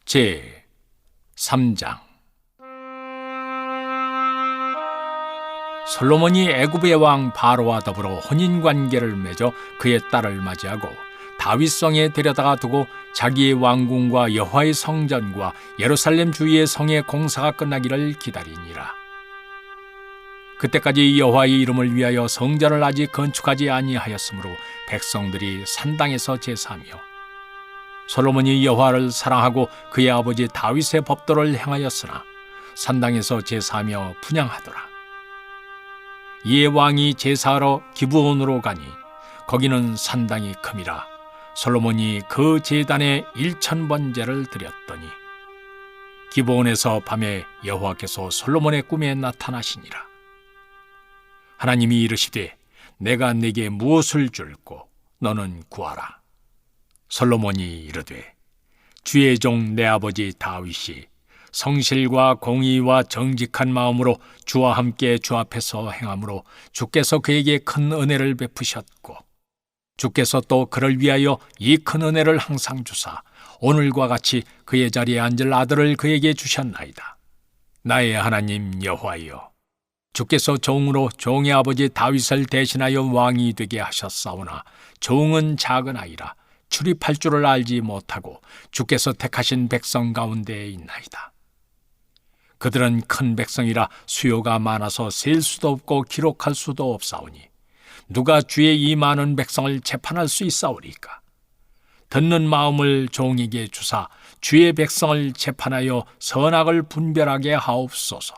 제 3장. 솔로몬이 애굽의 왕 바로와 더불어 혼인관계를 맺어 그의 딸을 맞이하고 다윗성에 데려다가 두고 자기의 왕궁과 여호와의 성전과 예루살렘 주위의 성의 공사가 끝나기를 기다리니라. 그때까지 여호와의 이름을 위하여 성전을 아직 건축하지 아니하였으므로 백성들이 산당에서 제사하며 솔로몬이 여호와를 사랑하고 그의 아버지 다윗의 법도를 행하였으나 산당에서 제사하며 분향하더라. 이에 왕이 제사하러 기브온으로 가니 거기는 산당이 큼이라 솔로몬이 그 제단에 1000번제를 드렸더니 기브온에서 밤에 여호와께서 솔로몬의 꿈에 나타나시니라. 하나님이 이르시되 내가 네게 무엇을 줄꼬 너는 구하라. 솔로몬이 이르되 주의 종 내 아버지 다윗이 성실과 공의와 정직한 마음으로 주와 함께 주 앞에서 행함으로 주께서 그에게 큰 은혜를 베푸셨고 주께서 또 그를 위하여 이 큰 은혜를 항상 주사 오늘과 같이 그의 자리에 앉을 아들을 그에게 주셨나이다. 나의 하나님 여호와여, 주께서 종으로 종의 아버지 다윗을 대신하여 왕이 되게 하셨사오나 종은 작은 아이라 출입할 줄을 알지 못하고 주께서 택하신 백성 가운데에 있나이다. 그들은 큰 백성이라 수요가 많아서 셀 수도 없고 기록할 수도 없사오니 누가 주의 이 많은 백성을 재판할 수 있사오리까? 듣는 마음을 종에게 주사 주의 백성을 재판하여 선악을 분별하게 하옵소서.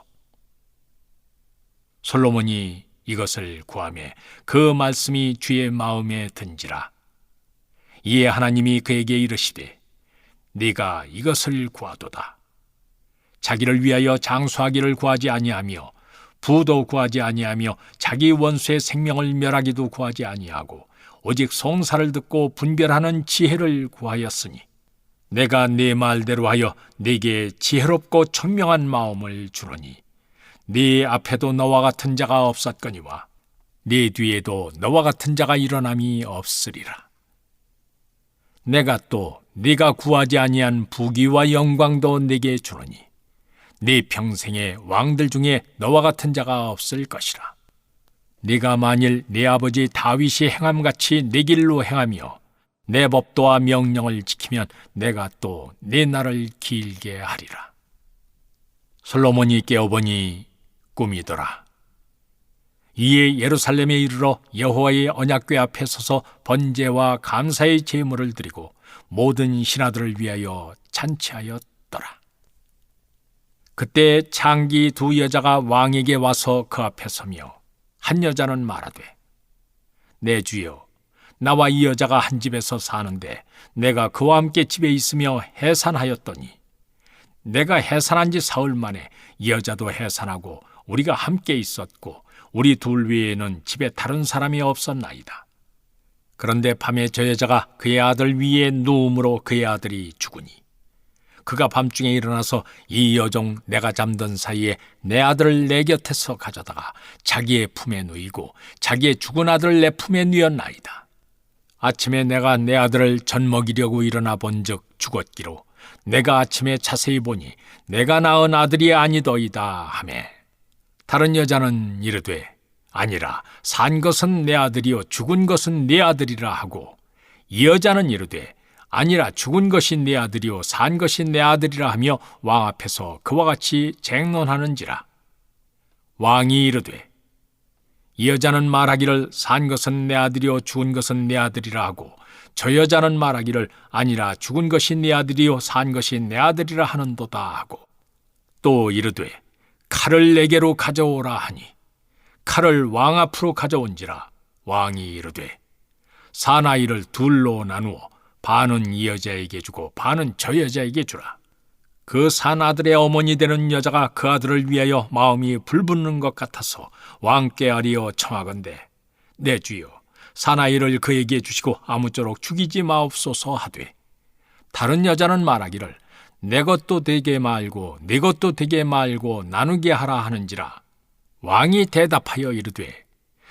솔로몬이 이것을 구하매 그 말씀이 주의 마음에 든지라. 이에 하나님이 그에게 이르시되 네가 이것을 구하도다. 자기를 위하여 장수하기를 구하지 아니하며 부도 구하지 아니하며 자기 원수의 생명을 멸하기도 구하지 아니하고 오직 송사를 듣고 분별하는 지혜를 구하였으니 내가 네 말대로 하여 네게 지혜롭고 총명한 마음을 주노니 네 앞에도 너와 같은 자가 없었거니와 네 뒤에도 너와 같은 자가 일어남이 없으리라. 내가 또 네가 구하지 아니한 부귀와 영광도 네게 주노니 네 평생에 왕들 중에 너와 같은 자가 없을 것이라. 네가 만일 네 아버지 다윗이 행함같이 네 길로 행하며 내 법도와 명령을 지키면 내가 또 네 날을 길게 하리라. 솔로몬이 깨어보니 꿈이더라. 이에 예루살렘에 이르러 여호와의 언약궤 앞에 서서 번제와 감사의 제물을 드리고 모든 신하들을 위하여 잔치하였더라. 그때 창기 2 여자가 왕에게 와서 그 앞에 서며 한 여자는 말하되 내 주여, 나와 이 여자가 한 집에서 사는데 내가 그와 함께 집에 있으며 해산하였더니 내가 해산한 지 사흘 만에 이 여자도 해산하고 우리가 함께 있었고 우리 둘 외에는 집에 다른 사람이 없었나이다. 그런데 밤에 저 여자가 그의 아들 위에 누움으로 그의 아들이 죽으니 그가 밤중에 일어나서 이 여종 내가 잠든 사이에 내 아들을 내 곁에서 가져다가 자기의 품에 누이고 자기의 죽은 아들을 내 품에 누였나이다. 아침에 내가 내 아들을 젖먹이려고 일어나 본즉 죽었기로 내가 아침에 자세히 보니 내가 낳은 아들이 아니더이다 하매 다른 여자는 이르되 아니라 산 것은 내 아들이요 죽은 것은 내 아들이라 하고 이 여자는 이르되 아니라 죽은 것이 내 아들이요 산 것이 내 아들이라 하며 왕 앞에서 그와 같이 쟁론하는지라. 왕이 이르되 이 여자는 말하기를 산 것은 내 아들이요 죽은 것은 내 아들이라 하고 저 여자는 말하기를 아니라 죽은 것이 내 아들이요 산 것이 내 아들이라 하는도다 하고 또 이르되 칼을 내게로 가져오라 하니 칼을 왕 앞으로 가져온지라. 왕이 이르되 사나이를 둘로 나누어 반은 이 여자에게 주고 반은 저 여자에게 주라. 그 산 아들의 어머니 되는 여자가 그 아들을 위하여 마음이 불붙는 것 같아서 왕께 아리어 청하건대 내 주여 사나이를 그에게 주시고 아무쪼록 죽이지 마옵소서 하되 다른 여자는 말하기를 내 것도 되게 말고 네 것도 되게 말고 나누게 하라 하는지라. 왕이 대답하여 이르되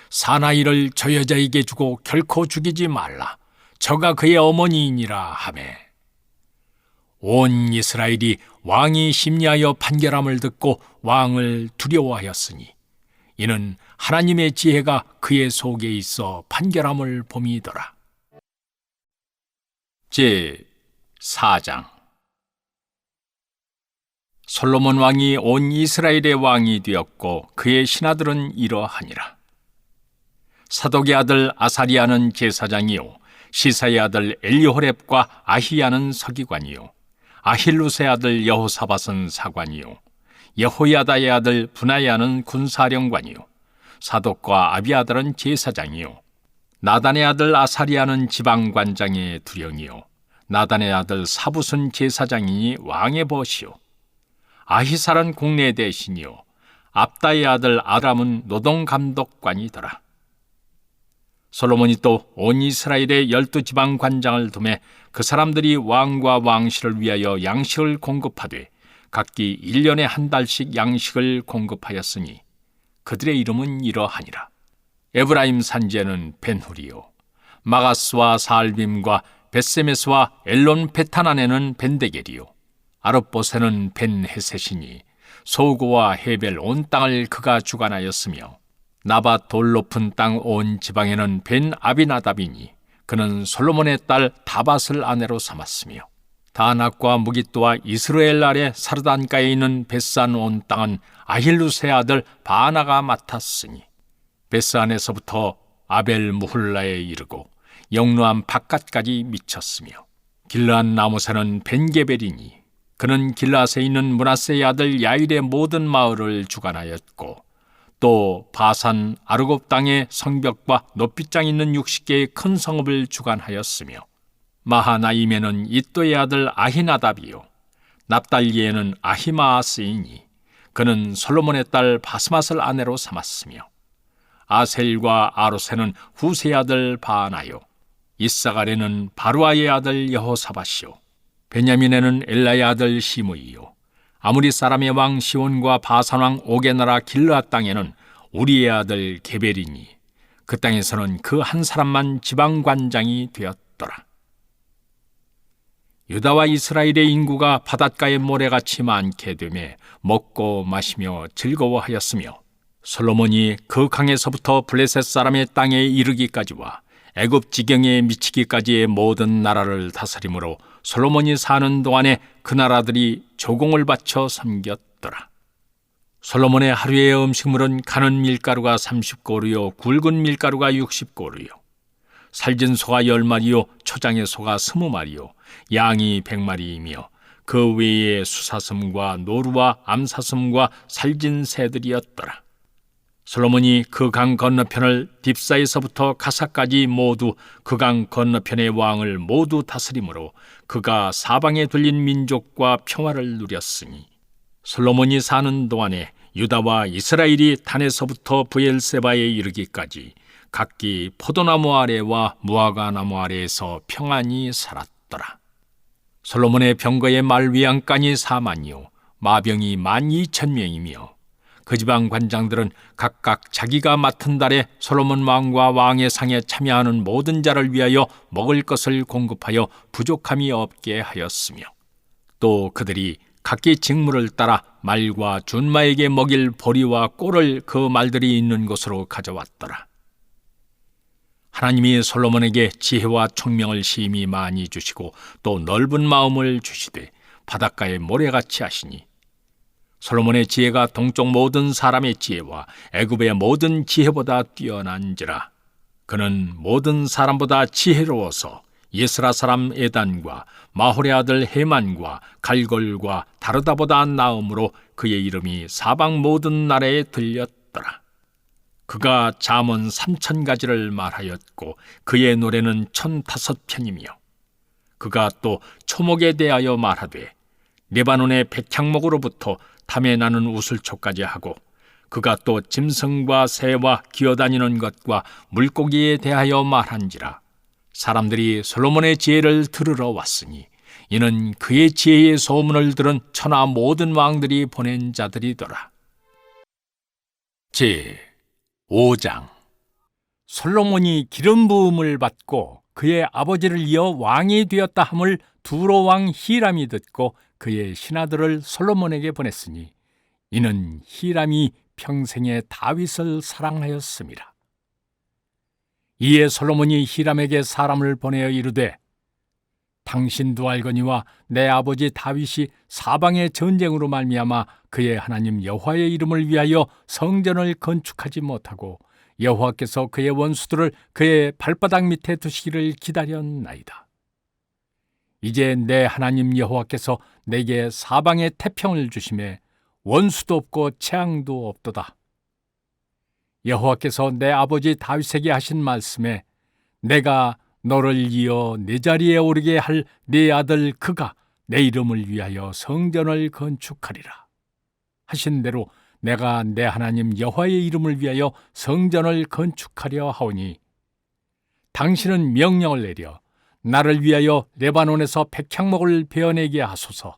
사나이를 저 여자에게 주고 결코 죽이지 말라. 저가 그의 어머니이니라 하매 온 이스라엘이 왕이 심리하여 판결함을 듣고 왕을 두려워하였으니 이는 하나님의 지혜가 그의 속에 있어 판결함을 봄이더라. 제 4장. 솔로몬 왕이 온 이스라엘의 왕이 되었고 그의 신하들은 이러하니라. 사독의 아들 아사리아는 제사장이요 시사의 아들 엘리호렙과 아히야는 서기관이요 아힐루스의 아들 여호사밧은 사관이요 여호야다의 아들 분하야는 군사령관이요 사독과 아비아달은 제사장이요 나단의 아들 아사리아는 지방관장의 두령이요 나단의 아들 사붓은 제사장이니 왕의 벗이요 아히살은 국내 대신이요 압다의 아들 아람은 노동감독관이더라. 솔로몬이 또 온 이스라엘의 12지방 관장을 두매 그 사람들이 왕과 왕실을 위하여 양식을 공급하되 각기 1년에 한 달씩 양식을 공급하였으니 그들의 이름은 이러하니라. 에브라임 산지에는 벤후리요 마가스와 살빔과 벳세메스와 엘론 베타난에는 벤데겔이요 아르봇에는 벤헤셋이니 소고와 헤벨 온 땅을 그가 주관하였으며 나밧 돌 높은 땅 온 지방에는 벤 아비나답이니 그는 솔로몬의 딸 다밧을 아내로 삼았으며 다낙과 무깃도와 이스라엘 아래 사르단가에 있는 벳산 온 땅은 아힐루스의 아들 바나가 맡았으니 벳산에서부터 아벨 무훌라에 이르고 영루함 바깥까지 미쳤으며 길르앗 나무새는 벤게벨이니 그는 길르앗에 있는 므낫세의 아들 야일의 모든 마을을 주관하였고 또 바산 아르곱 땅의 성벽과 높이장 있는 60개의 큰 성읍을 주관하였으며 마하나임에는 이또의 아들 아히나답이요 납달리에는 아히마아스이니 그는 솔로몬의 딸 바스맛을 아내로 삼았으며 아셀과 아로세는 후세의 아들 바나요 이사갈에는 바루아의 아들 여호사밧이요 베냐민에는 엘라의 아들 시므이요 아무리 사람의 왕 시온과 바산 왕 옥의 나라 길르앗 땅에는 우리의 아들 게벨이니 그 땅에서는 그 한 사람만 지방관장이 되었더라. 유다와 이스라엘의 인구가 바닷가의 모래같이 많게 되매 먹고 마시며 즐거워하였으며 솔로몬이 그 강에서부터 블레셋 사람의 땅에 이르기까지와 애굽 지경에 미치기까지의 모든 나라를 다스림으로 솔로몬이 사는 동안에 그 나라들이 조공을 바쳐 섬겼더라. 솔로몬의 하루의 음식물은 가는 밀가루가 30고루요 굵은 밀가루가 60고루요 살진 소가 10마리요 초장의 소가 20마리요 양이 100마리이며 그 외에 수사슴과 노루와 암사슴과 살진 새들이었더라. 솔로몬이 그 강 건너편을 딥사에서부터 가사까지 모두 그 강 건너편의 왕을 모두 다스림으로 그가 사방에 둘린 민족과 평화를 누렸으니 솔로몬이 사는 동안에 유다와 이스라엘이 단에서부터 브엘세바에 이르기까지 각기 포도나무 아래와 무화과 나무 아래에서 평안히 살았더라. 솔로몬의 병거의 말위안간이 4만이요 마병이 12,000명이며 그 지방 관장들은 각각 자기가 맡은 달에 솔로몬 왕과 왕의 상에 참여하는 모든 자를 위하여 먹을 것을 공급하여 부족함이 없게 하였으며 또 그들이 각기 직무를 따라 말과 준마에게 먹일 보리와 꼴을 그 말들이 있는 곳으로 가져왔더라. 하나님이 솔로몬에게 지혜와 총명을 심히 많이 주시고 또 넓은 마음을 주시되 바닷가의 모래같이 하시니 솔로몬의 지혜가 동쪽 모든 사람의 지혜와 애굽의 모든 지혜보다 뛰어난지라. 그는 모든 사람보다 지혜로워서 예스라 사람 에단과 마홀의 아들 헤만과 갈골과 다르다보다 나음으로 그의 이름이 사방 모든 나라에 들렸더라. 그가 잠언 3,000가지를 말하였고 그의 노래는 1,005편이며 그가 또 초목에 대하여 말하되 레바논의 백향목으로부터 탐에 나는 우슬초까지 하고 그가 또 짐승과 새와 기어다니는 것과 물고기에 대하여 말한지라. 사람들이 솔로몬의 지혜를 들으러 왔으니 이는 그의 지혜의 소문을 들은 천하 모든 왕들이 보낸 자들이더라. 제 5장. 솔로몬이 기름 부음을 받고 그의 아버지를 이어 왕이 되었다 함을 두로 왕 히람이 듣고 그의 신하들을 솔로몬에게 보냈으니 이는 히람이 평생에 다윗을 사랑하였음이라. 이에 솔로몬이 히람에게 사람을 보내어 이르되 당신도 알거니와 내 아버지 다윗이 사방의 전쟁으로 말미암아 그의 하나님 여호와의 이름을 위하여 성전을 건축하지 못하고 여호와께서 그의 원수들을 그의 발바닥 밑에 두시기를 기다렸나이다. 이제 내 하나님 여호와께서 내게 사방에 태평을 주심에 원수도 없고 재앙도 없도다. 여호와께서 내 아버지 다윗에게 하신 말씀에 내가 너를 이어 내 자리에 오르게 할 네 아들 그가 내 이름을 위하여 성전을 건축하리라 하신 대로 내가 내 하나님 여호와의 이름을 위하여 성전을 건축하려 하오니 당신은 명령을 내려 나를 위하여 레바논에서 백향목을 베어내게 하소서.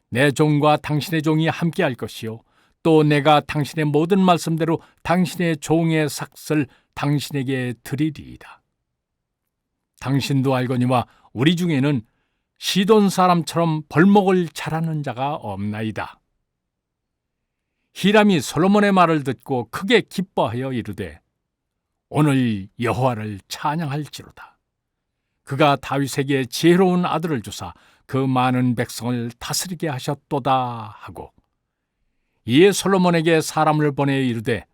내 종과 당신의 종이 함께할 것이요 또 내가 당신의 모든 말씀대로 당신의 종의 삭슬 당신에게 드리리이다. 당신도 알거니와 우리 중에는 시돈 사람처럼 벌목을 잘하는 자가 없나이다. 히람이 솔로몬의 말을 듣고 크게 기뻐하여 이르되 오늘 여호와를 찬양할지로다. 그가 다윗에게 지혜로운 아들을 주사 그 많은 백성을 다스리게 하셨도다 하고 이에 솔로몬에게 사람을 보내 이르되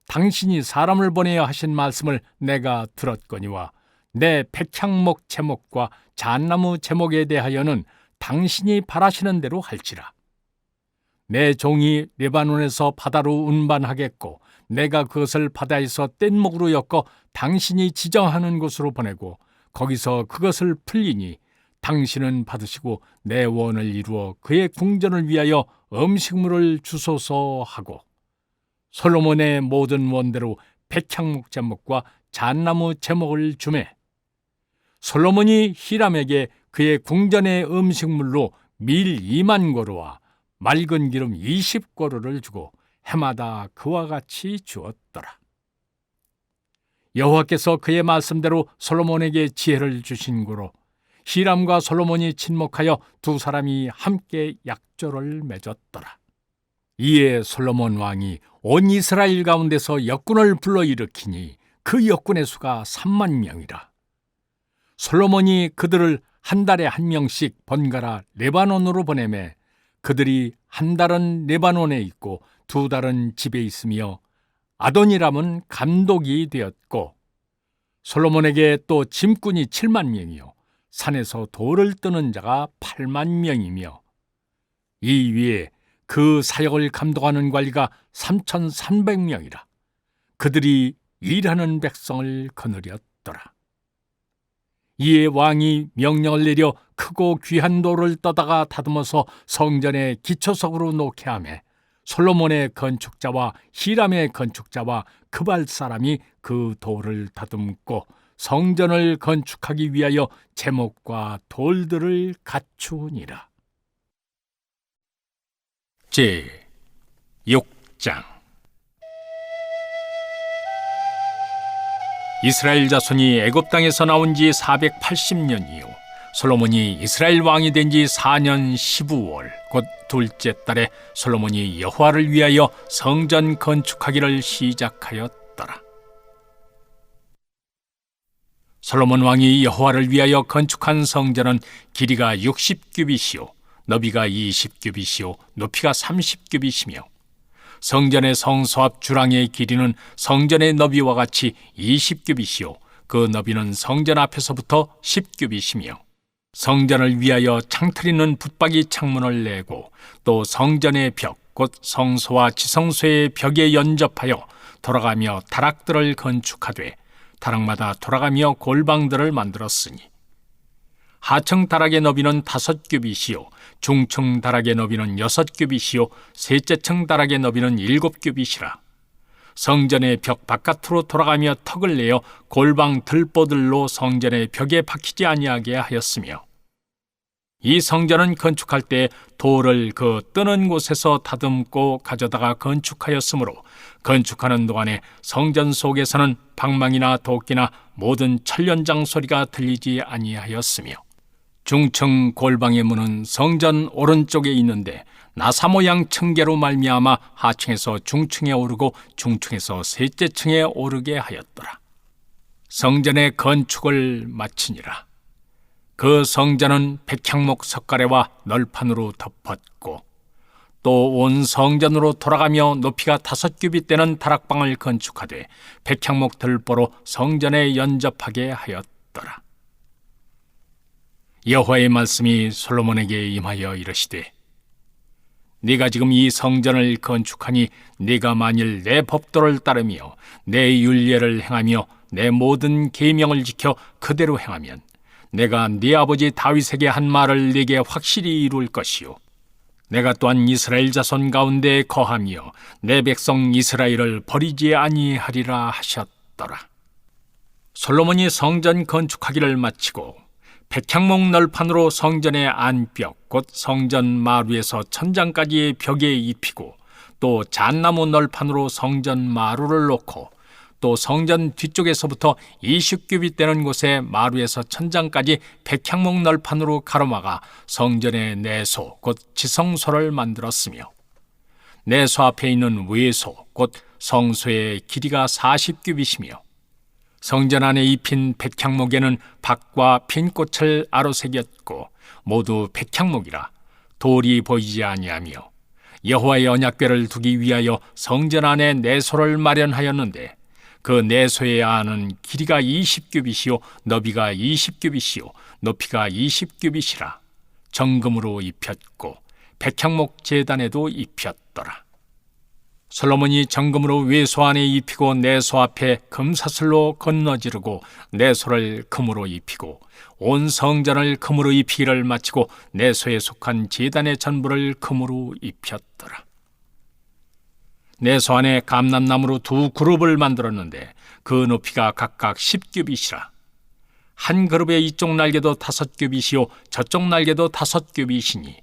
당신이 사람을 보내어 하신 말씀을 내가 들었거니와 내 백향목 제목과 잣나무 제목에 대하여는 당신이 바라시는 대로 할지라. 내 종이 레바논에서 바다로 운반하겠고 내가 그것을 바다에서 뗏목으로 엮어 당신이 지정하는 곳으로 보내고 거기서 그것을 풀리니 당신은 받으시고 내 원을 이루어 그의 궁전을 위하여 음식물을 주소서 하고 솔로몬의 모든 원대로 백향목 제목과 잣나무 제목을 주매 솔로몬이 히람에게 그의 궁전의 음식물로 밀 2만 고루와 맑은 기름 20고루를 주고 해마다 그와 같이 주었더라. 여호와께서 그의 말씀대로 솔로몬에게 지혜를 주신 고로 히람과 솔로몬이 친목하여 두 사람이 함께 약조를 맺었더라. 이에 솔로몬 왕이 온 이스라엘 가운데서 역군을 불러일으키니 그 역군의 수가 3만 명이라. 솔로몬이 그들을 한 달에 한 명씩 번갈아 레바논으로 보내매 그들이 한 달은 레바논에 있고 두 달은 집에 있으며 아도니람은 감독이 되었고 솔로몬에게 또 짐꾼이 7만 명이요 산에서 돌을 뜨는 자가 8만 명이며 이 위에 그 사역을 감독하는 관리가 3,300명이라. 그들이 일하는 백성을 거느렸더라. 이에 왕이 명령을 내려 크고 귀한 돌을 떠다가 다듬어서 성전의 기초석으로 놓게 하매 솔로몬의 건축자와 히람의 건축자와 그발 사람이 그 돌을 다듬고 성전을 건축하기 위하여 제목과 돌들을 갖추니라. 제 6장. 이스라엘 자손이 애굽 땅에서 나온 지 480년 이후 솔로몬이 이스라엘 왕이 된 지 4년 15월 곧 둘째 달에 솔로몬이 여호와를 위하여 성전 건축하기를 시작하였더라. 솔로몬 왕이 여호와를 위하여 건축한 성전은 길이가 60규빗이요 너비가 20규빗이요 높이가 30규빗이며 성전의 성소 앞 주랑의 길이는 성전의 너비와 같이 20규빗이요 그 너비는 성전 앞에서부터 10규빗이며 성전을 위하여 창틀이는 붙박이 창문을 내고 또 성전의 벽 곧 성소와 지성소의 벽에 연접하여 돌아가며 다락들을 건축하되 다락마다 돌아가며 골방들을 만들었으니 하층 다락의 너비는 5규빗이요 중층 다락의 너비는 6규빗이요 셋째 층 다락의 너비는 7규빗이라. 성전의 벽 바깥으로 돌아가며 턱을 내어 골방 들보들로 성전의 벽에 박히지 아니하게 하였으며 이 성전은 건축할 때 돌을 그 뜨는 곳에서 다듬고 가져다가 건축하였으므로 건축하는 동안에 성전 속에서는 방망이나 도끼나 모든 천련장 소리가 들리지 아니하였으며 중층 골방의 문은 성전 오른쪽에 있는데 나사 모양 층계로 말미암아 하층에서 중층에 오르고 중층에서 셋째 층에 오르게 하였더라. 성전의 건축을 마치니라. 그 성전은 백향목 석가래와 널판으로 덮었고 또 온 성전으로 돌아가며 높이가 5규빗 되는 다락방을 건축하되 백향목 들보로 성전에 연접하게 하였더라. 여호와의 말씀이 솔로몬에게 임하여 이르시되 네가 지금 이 성전을 건축하니 네가 만일 내 법도를 따르며 내 율례를 행하며 내 모든 계명을 지켜 그대로 행하면 내가 네 아버지 다윗에게 한 말을 네게 확실히 이룰 것이요 내가 또한 이스라엘 자손 가운데 거하며 내 백성 이스라엘을 버리지 아니하리라 하셨더라. 솔로몬이 성전 건축하기를 마치고 백향목 널판으로 성전의 안벽 곧 성전 마루에서 천장까지의 벽에 입히고 또 잣나무 널판으로 성전 마루를 놓고 또 성전 뒤쪽에서부터 20규빗 되는 곳에 마루에서 천장까지 백향목 널판으로 가로막아 성전의 내소 곧 지성소를 만들었으며 내소 앞에 있는 외소 곧 성소의 길이가 40규빗이며 성전 안에 입힌 백향목에는 박과 핀 꽃을 아로새겼고 모두 백향목이라 돌이 보이지 아니하며 여호와의 언약궤를 두기 위하여 성전 안에 내소를 마련하였는데 그 내소의 안은 길이가 20규빗이요 너비가 20규빗이요 높이가 20규빗이라 정금으로 입혔고 백향목 제단에도 입혔더라. 솔로몬이 정금으로 외소 안에 입히고 내소 앞에 금사슬로 건너지르고 내소를 금으로 입히고 온 성전을 금으로 입히기를 마치고 내소에 속한 제단의 전부를 금으로 입혔더라. 내소 안에 감람나무로 2 그룹을 만들었는데 그 높이가 각각 10규빗이라 한 그룹의 이쪽 날개도 5규빗이요 저쪽 날개도 5규빗이니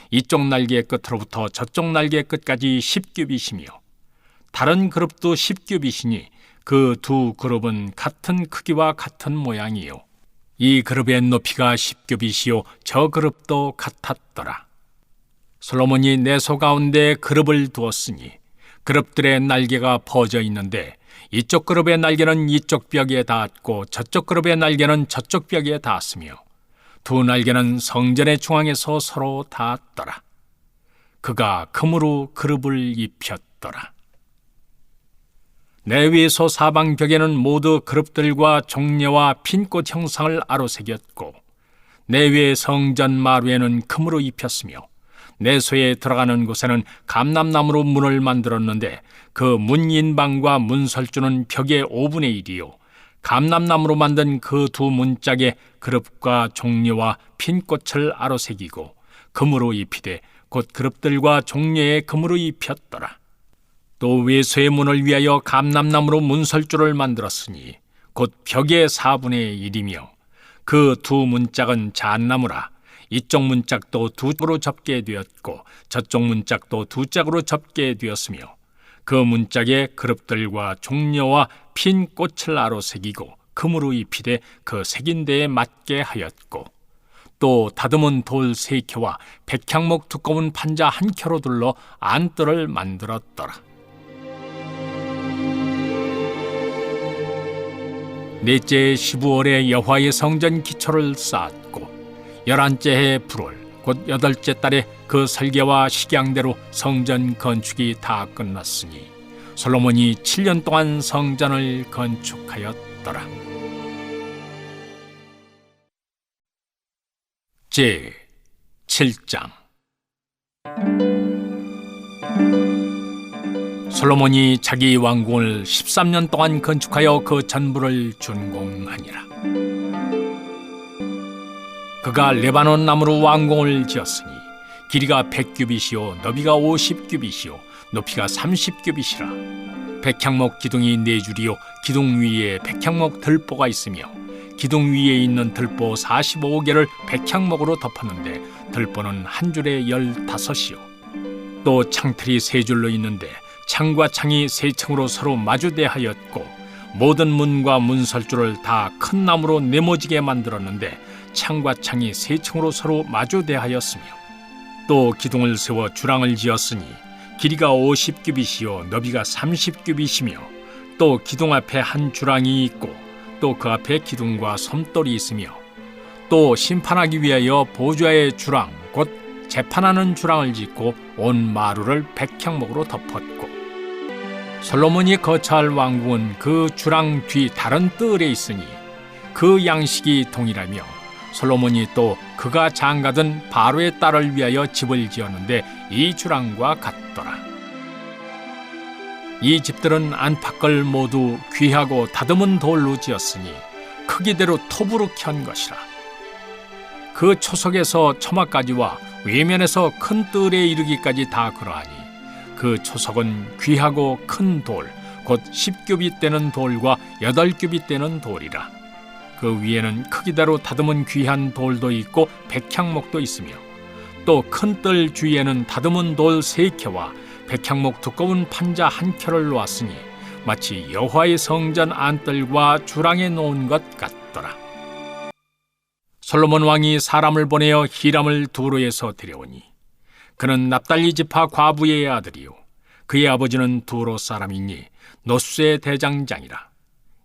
이쪽 날개의 끝으로부터 저쪽 날개의 끝까지 10규빗이며 다른 그룹도 10규빗이니 그 2 그룹은 같은 크기와 같은 모양이요 이 그룹의 높이가 10규빗이요 저 그룹도 같았더라. 솔로몬이 내소 가운데 그룹을 두었으니 그룹들의 날개가 퍼져 있는데 이쪽 그룹의 날개는 이쪽 벽에 닿았고 저쪽 그룹의 날개는 저쪽 벽에 닿았으며 2 날개는 성전의 중앙에서 서로 닿았더라. 그가 금으로 그룹을 입혔더라. 내외소 사방 벽에는 모두 그룹들과 종려와 핀꽃 형상을 아로새겼고 내외 성전 마루에는 금으로 입혔으며 내소에 들어가는 곳에는 감람나무로 문을 만들었는데 그 문 인방과 문설주는 벽의 5분의 1이요 감람나무로 만든 그 2 문짝에 그룹과 종려와 핀꽃을 아로새기고 금으로 입히되 곧 그룹들과 종려에 금으로 입혔더라. 또 외소의 문을 위하여 감람나무로 문설주를 만들었으니 곧 벽의 4분의 1이며 그 2 문짝은 잣나무라 이쪽 문짝도 2짝으로 접게 되었고 저쪽 문짝도 2짝으로 접게 되었으며 그 문짝에 그룹들과 종려와 핀 꽃을 아로새기고 금으로 입히되 그 새긴 데에 맞게 하였고 또 다듬은 돌 3켜와 백향목 두꺼운 판자 1켜로 둘러 안뜰을 만들었더라. 넷째 15월에 여호와의 성전 기초를 쌓았고 11째 해 불월 곧 8째 달에 그 설계와 식양대로 성전 건축이 다 끝났으니 솔로몬이 7년 동안 성전을 건축하였더라. 제 7장 솔로몬이 자기 왕궁을 13년 동안 건축하여 그 전부를 준공하니라. 그가 레바논 나무로 왕궁을 지었으니 길이가 100규빗이요 너비가 50규빗이요 높이가 30규빗이라 백향목 기둥이 4줄이요 기둥 위에 백향목 들보가 있으며 기둥 위에 있는 들보 45개를 백향목으로 덮었는데 들보는 한 줄에 15이요 또 창틀이 3줄로 있는데 창과 창이 세 층으로 서로 마주대하였고 모든 문과 문설주를 다 큰 나무로 네모지게 만들었는데 창과 창이 세 층으로 서로 마주대하였으며 또 기둥을 세워 주랑을 지었으니 길이가 50규빗이요 너비가 30규빗이며 또 기둥 앞에 한 주랑이 있고 또 그 앞에 기둥과 섬돌이 있으며 또 심판하기 위하여 보좌의 주랑 곧 재판하는 주랑을 짓고 온 마루를 백향목으로 덮었고 솔로몬이 거처할 왕궁은 그 주랑 뒤 다른 뜰에 있으니 그 양식이 동일하며 솔로몬이 또 그가 장가든 바로의 딸을 위하여 집을 지었는데 이 주랑과 같더라. 이 집들은 안팎을 모두 귀하고 다듬은 돌로 지었으니 크기대로 토부룩히 한 것이라. 그 초석에서 처마까지와 외면에서 큰 뜰에 이르기까지 다 그러하니 그 초석은 귀하고 큰 돌, 곧 10규빗 되는 돌과 8규빗 되는 돌이라. 그 위에는 크기대로 다듬은 귀한 돌도 있고 백향목도 있으며 또 큰 뜰 주위에는 다듬은 돌 3켜와 백향목 두꺼운 판자 1켜를 놓았으니 마치 여호와의 성전 안뜰과 주랑에 놓은 것 같더라. 솔로몬 왕이 사람을 보내어 히람을 두로에서 데려오니 그는 납달리 지파 과부의 아들이요 그의 아버지는 두로 사람이니 노스의 대장장이라.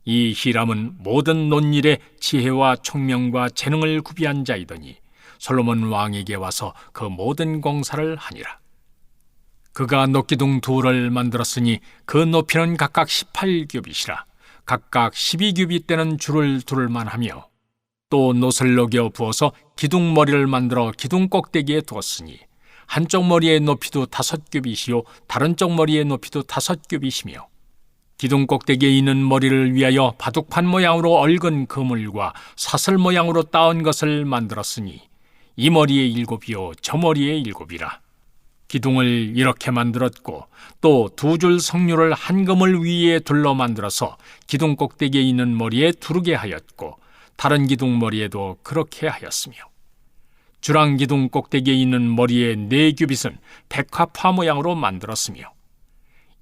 이 히람은 모든 논일에 지혜와 총명과 재능을 구비한 자이더니 솔로몬 왕에게 와서 그 모든 공사를 하니라. 그가 녹기둥 둘을 만들었으니 그 높이는 각각 18규빗이라. 각각 12규빗 되는 줄을 두를만 하며 또 놋을 녹여 부어서 기둥 머리를 만들어 기둥 꼭대기에 두었으니 한쪽 머리의 높이도 5규빗이요 다른 쪽 머리의 높이도 5규빗이며 기둥 꼭대기에 있는 머리를 위하여 바둑판 모양으로 얽은 그물과 사슬 모양으로 따은 것을 만들었으니 이 머리의 7이요 저 머리의 7이라. 기둥을 이렇게 만들었고 또 2줄 석류를 한 그물 위에 둘러 만들어서 기둥 꼭대기에 있는 머리에 두르게 하였고 다른 기둥 머리에도 그렇게 하였으며 주랑 기둥 꼭대기에 있는 머리의 4규빗은 백화파 모양으로 만들었으며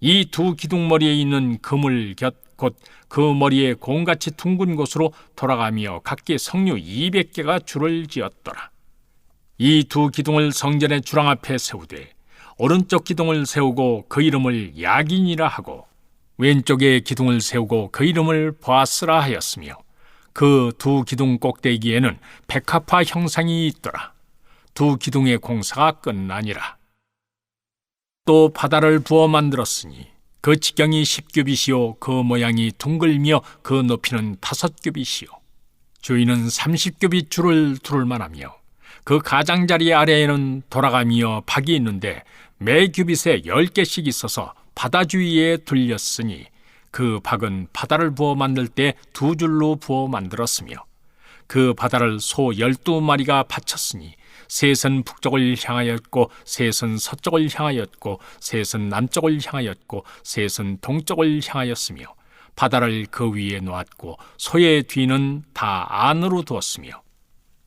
이 2 기둥 머리에 있는 그물 곁 곧 그 머리에 공같이 둥근 곳으로 돌아가며 각기 석류 200개가 줄을 지었더라. 이 2 기둥을 성전의 주랑 앞에 세우되 오른쪽 기둥을 세우고 그 이름을 야긴이라 하고 왼쪽에 기둥을 세우고 그 이름을 보아스라 하였으며 그 2 기둥 꼭대기에는 백합화 형상이 있더라. 2 기둥의 공사가 끝나니라. 또 바다를 부어 만들었으니 그 지경이 10규빗이요 그 모양이 둥글며 그 높이는 5규빗이요 주위는 30규빗 줄을 두를 만하며 그 가장자리 아래에는 돌아가며 박이 있는데 매 규빗에 10개씩 있어서 바다 주위에 둘렸으니 그 박은 바다를 부어 만들 때 2줄로 부어 만들었으며 그 바다를 소 12마리가 바쳤으니 셋은 북쪽을 향하였고 셋은 서쪽을 향하였고 셋은 남쪽을 향하였고 셋은 동쪽을 향하였으며 바다를 그 위에 놓았고 소의 뒤는 다 안으로 두었으며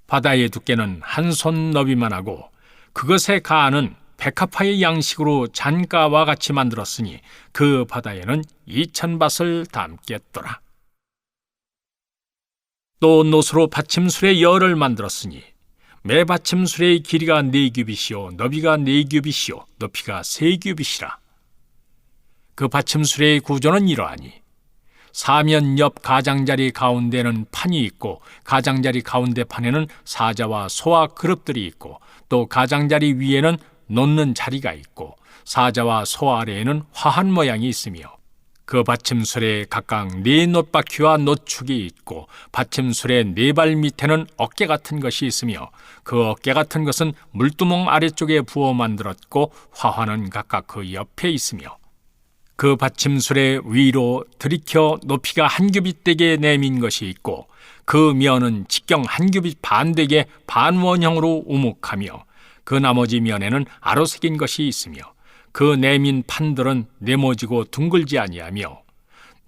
바다의 두께는 한 손 너비만 하고 그것의 가안은 백합화의 양식으로 잔가와 같이 만들었으니 그 바다에는 2000밭을 담겠더라. 또 놋으로 받침술의 열을 만들었으니 매 받침술의 길이가 4규빗이요 너비가 4규빗이요 높이가 3규빗이라. 그 받침술의 구조는 이러하니 사면 옆 가장자리 가운데는 판이 있고 가장자리 가운데 판에는 사자와 소와 그릇들이 있고 또 가장자리 위에는 놓는 자리가 있고 사자와 소 아래에는 화한 모양이 있으며 그 받침술에 각각 4 놋바퀴와 놋축이 있고 받침술의 4발 밑에는 어깨 같은 것이 있으며 그 어깨 같은 것은 물두멍 아래쪽에 부어 만들었고 화환은 각각 그 옆에 있으며 그 받침술의 위로 들이켜 높이가 1규빗 되게 내민 것이 있고 그 면은 직경 1규빗 반 되게 반원형으로 우묵하며 그 나머지 면에는 아로 새긴 것이 있으며 그 내민 판들은 네모지고 둥글지 아니하며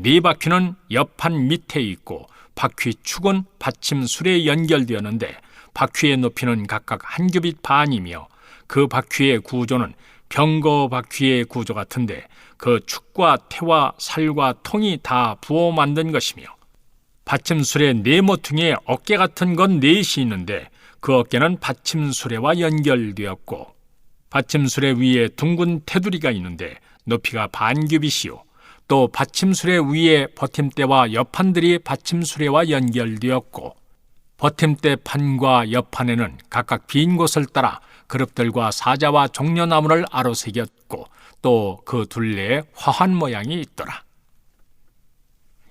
4바퀴는 옆판 밑에 있고 바퀴 축은 받침술에 연결되었는데 바퀴의 높이는 각각 1규빗 반이며 그 바퀴의 구조는 병거 바퀴의 구조 같은데 그 축과 태와 살과 통이 다 부어 만든 것이며, 받침술의 네모퉁이에 어깨 같은 건 넷이 있는데 그 어깨는 받침수레와 연결되었고, 받침수레 위에 둥근 테두리가 있는데 높이가 반규빗이요, 또 받침수레 위에 버팀대와 옆판들이 받침수레와 연결되었고, 버팀대 판과 옆판에는 각각 빈 곳을 따라 그룹들과 사자와 종려나무를 아로새겼고, 또 그 둘레에 화환 모양이 있더라.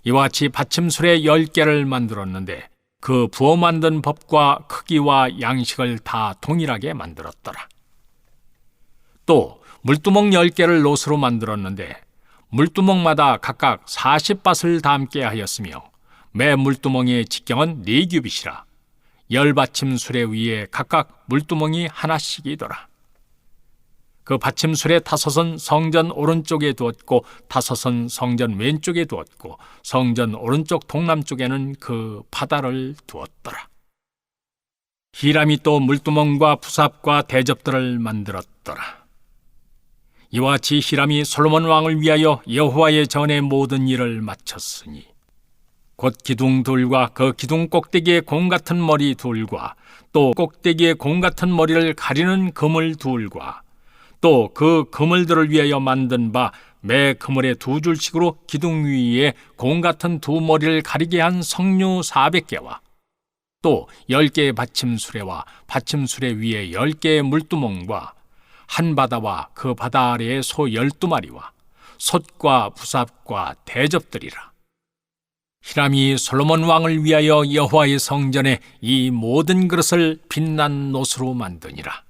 이와 같이 받침술에 10개를 만들었는데 그 부어 만든 법과 크기와 양식을 다 동일하게 만들었더라. 또 물두멍 10개를 롯으로 만들었는데 물두멍마다 각각 40밭을 담게 하였으며, 매 물두멍의 직경은 4규빗이라 10받침술에 위에 각각 물두멍이 하나씩이더라. 그 받침술의 5은 성전 오른쪽에 두었고 5은 성전 왼쪽에 두었고, 성전 오른쪽 동남쪽에는 그 바다를 두었더라. 히람이 또 물두멍과 부삽과 대접들을 만들었더라. 이와 같이 히람이 솔로몬 왕을 위하여 여호와의 전의 모든 일을 마쳤으니, 곧 기둥 둘과 그 기둥 꼭대기의 공 같은 머리 둘과 또 꼭대기의 공 같은 머리를 가리는 그물 둘과 또 그 그물들을 위하여 만든 바 매 그물의 2줄씩으로 기둥 위에 공 같은 2머리를 가리게 한 석류 400개와 또 10개의 받침수레와 받침수레 위에 10개의 물두멍과 한 바다와 그 바다 아래에 소 12마리와 솥과 부삽과 대접들이라. 히람이 솔로몬 왕을 위하여 여호와의 성전에 이 모든 그릇을 빛난 놋으로 만드니라.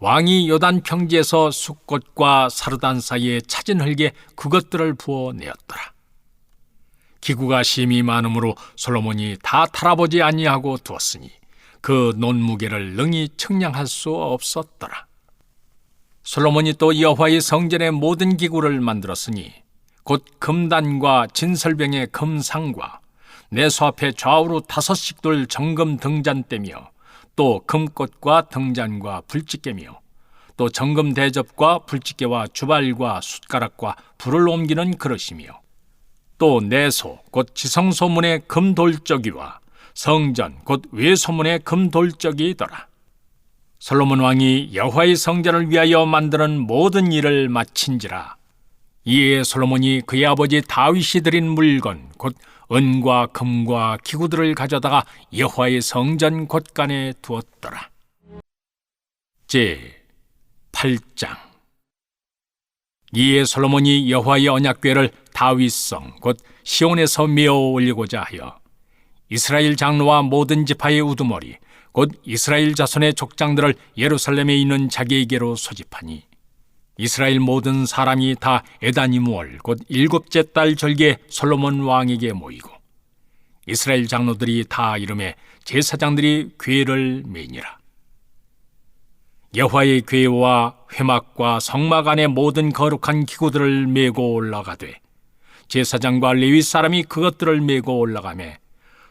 왕이 요단 평지에서 숫꽃과 사르단 사이에 찾은 흙에 그것들을 부어내었더라. 기구가 심히 많으므로 솔로몬이 다 탈아보지 아니하고 두었으니 그 놋 무게를 능히 측량할 수 없었더라. 솔로몬이 또 여호와의 성전의 모든 기구를 만들었으니, 곧 금단과 진설병의 금상과 내소 앞에 좌우로 5씩 돌 정금 등잔대며 또 금꽃과 등잔과 불집게며 또 정금 대접과 불집게와 주발과 숟가락과 불을 옮기는 그릇이며 또 내소 곧 지성소문의 금돌적이와 성전 곧 외소문의 금돌적이더라. 솔로몬 왕이 여호와의 성전을 위하여 만드는 모든 일을 마친지라. 이에 솔로몬이 그의 아버지 다윗이 드린 물건 곧 은과 금과 기구들을 가져다가 여호와의 성전 곳간에 두었더라. 제 8장. 이에 솔로몬이 여호와의 언약궤를 다윗성 곧 시온에서 메어 올리고자 하여 이스라엘 장로와 모든 지파의 우두머리 곧 이스라엘 자손의 족장들을 예루살렘에 있는 자기에게로 소집하니, 이스라엘 모든 사람이 다 에다니무월 곧 7째 달 절기에 솔로몬 왕에게 모이고, 이스라엘 장로들이 다 이름에 제사장들이 궤를 메니라. 여호와의 궤와 회막과 성막 안의 모든 거룩한 기구들을 메고 올라가되, 제사장과 레위 사람이 그것들을 메고 올라가매,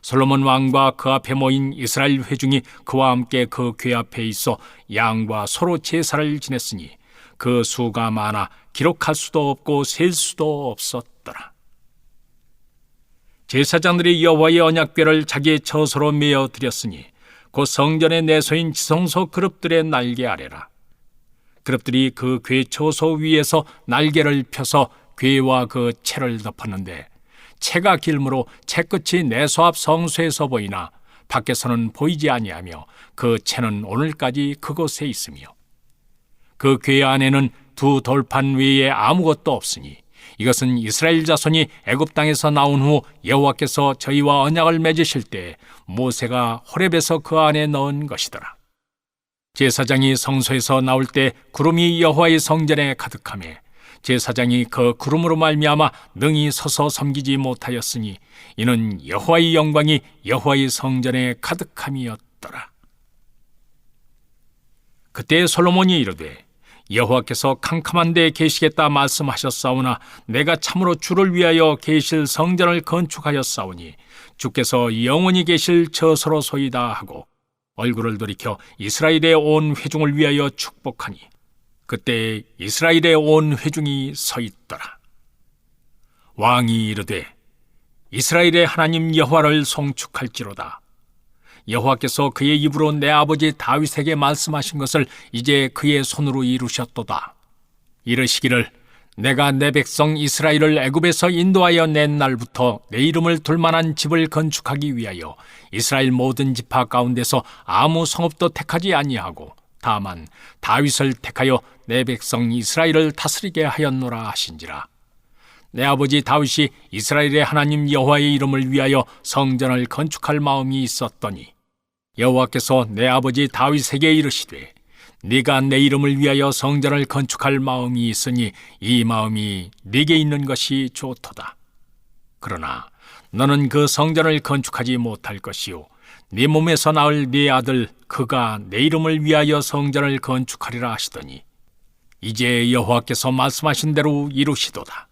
솔로몬 왕과 그 앞에 모인 이스라엘 회중이 그와 함께 그 궤 앞에 있어 양과 소로 제사를 지냈으니 그 수가 많아 기록할 수도 없고 셀 수도 없었더라. 제사장들이 여호와의 언약궤를 자기의 처소로 메어 드렸으니 곧 성전의 내소인 지성소 그룹들의 날개 아래라. 그룹들이 그 궤 처소 위에서 날개를 펴서 궤와 그 채를 덮었는데, 채가 길므로 채끝이 내소 앞 성소에서 보이나 밖에서는 보이지 아니하며 그 채는 오늘까지 그곳에 있으며, 그 궤 안에는 2 돌판 외에 아무것도 없으니 이것은 이스라엘 자손이 애굽 땅에서 나온 후 여호와께서 저희와 언약을 맺으실 때 모세가 호렙에서 그 안에 넣은 것이더라. 제사장이 성소에서 나올 때 구름이 여호와의 성전에 가득하매 제사장이 그 구름으로 말미암아 능히 서서 섬기지 못하였으니 이는 여호와의 영광이 여호와의 성전에 가득함이었더라. 그때 솔로몬이 이르되, 여호와께서 캄캄한 데에 계시겠다 말씀하셨사오나 내가 참으로 주를 위하여 계실 성전을 건축하였사오니 주께서 영원히 계실 처소로소이다 하고 얼굴을 돌이켜 이스라엘의 온 회중을 위하여 축복하니, 그때 이스라엘의 온 회중이 서 있더라. 왕이 이르되 이스라엘의 하나님 여호와를 송축할지로다. 여호와께서 그의 입으로 내 아버지 다윗에게 말씀하신 것을 이제 그의 손으로 이루셨도다. 이르시기를 내가 내 백성 이스라엘을 애굽에서 인도하여 낸 날부터 내 이름을 둘 만한 집을 건축하기 위하여 이스라엘 모든 지파 가운데서 아무 성읍도 택하지 아니하고 다만 다윗을 택하여 내 백성 이스라엘을 다스리게 하였노라 하신지라. 내 아버지 다윗이 이스라엘의 하나님 여호와의 이름을 위하여 성전을 건축할 마음이 있었더니 여호와께서 내 아버지 다윗에게 이르시되 네가 내 이름을 위하여 성전을 건축할 마음이 있으니 이 마음이 네게 있는 것이 좋도다. 그러나 너는 그 성전을 건축하지 못할 것이요 네 몸에서 나을 네 아들 그가 내 이름을 위하여 성전을 건축하리라 하시더니 이제 여호와께서 말씀하신 대로 이루시도다.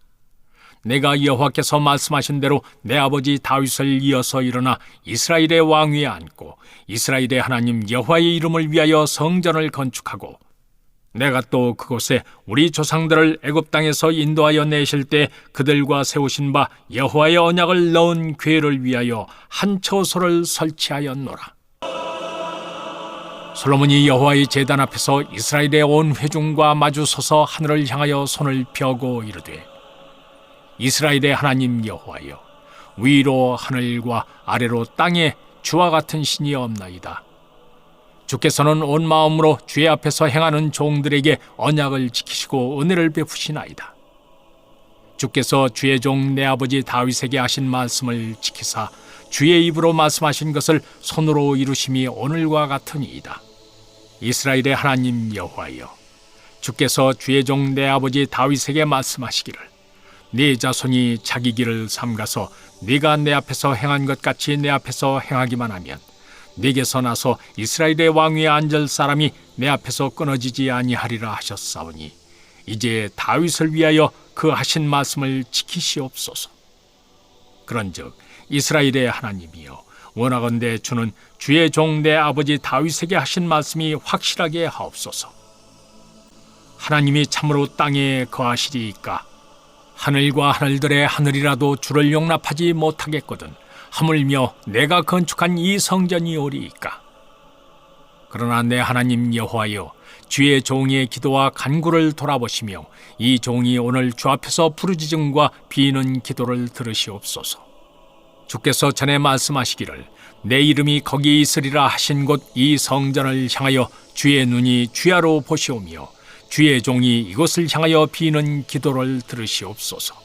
내가 여호와께서 말씀하신 대로 내 아버지 다윗을 이어서 일어나 이스라엘의 왕위에 앉고 이스라엘의 하나님 여호와의 이름을 위하여 성전을 건축하고 내가 또 그곳에 우리 조상들을 애굽 땅에서 인도하여 내실 때 그들과 세우신 바 여호와의 언약을 넣은 궤를 위하여 한 처소를 설치하였노라. 솔로몬이 여호와의 제단 앞에서 이스라엘의 온 회중과 마주 서서 하늘을 향하여 손을 펴고 이르되 이스라엘의 하나님 여호와여, 위로 하늘과 아래로 땅에 주와 같은 신이 없나이다. 주께서는 온 마음으로 주의 앞에서 행하는 종들에게 언약을 지키시고 은혜를 베푸시나이다. 주께서 주의 종 내 아버지 다윗에게 하신 말씀을 지키사 주의 입으로 말씀하신 것을 손으로 이루심이 오늘과 같으니이다. 이스라엘의 하나님 여호와여, 주께서 주의 종 내 아버지 다윗에게 말씀하시기를 네 자손이 자기 길을 삼가서 네가 내 앞에서 행한 것 같이 내 앞에서 행하기만 하면 네게서 나서 이스라엘의 왕위에 앉을 사람이 내 앞에서 끊어지지 아니하리라 하셨사오니 이제 다윗을 위하여 그 하신 말씀을 지키시옵소서. 그런즉 이스라엘의 하나님이여, 원하건대 주는 주의 종 내 아버지 다윗에게 하신 말씀이 확실하게 하옵소서. 하나님이 참으로 땅에 거하시리이까 하늘과 하늘들의 하늘이라도 주를 용납하지 못하겠거든 하물며 내가 건축한 이 성전이 오리이까. 그러나 내 하나님 여호와여, 주의 종의 기도와 간구를 돌아보시며 이 종이 오늘 주 앞에서 부르짖음과 비는 기도를 들으시옵소서. 주께서 전에 말씀하시기를 내 이름이 거기 있으리라 하신 곳 이 성전을 향하여 주의 눈이 주야로 보시오며 주의 종이 이곳을 향하여 비는 기도를 들으시옵소서.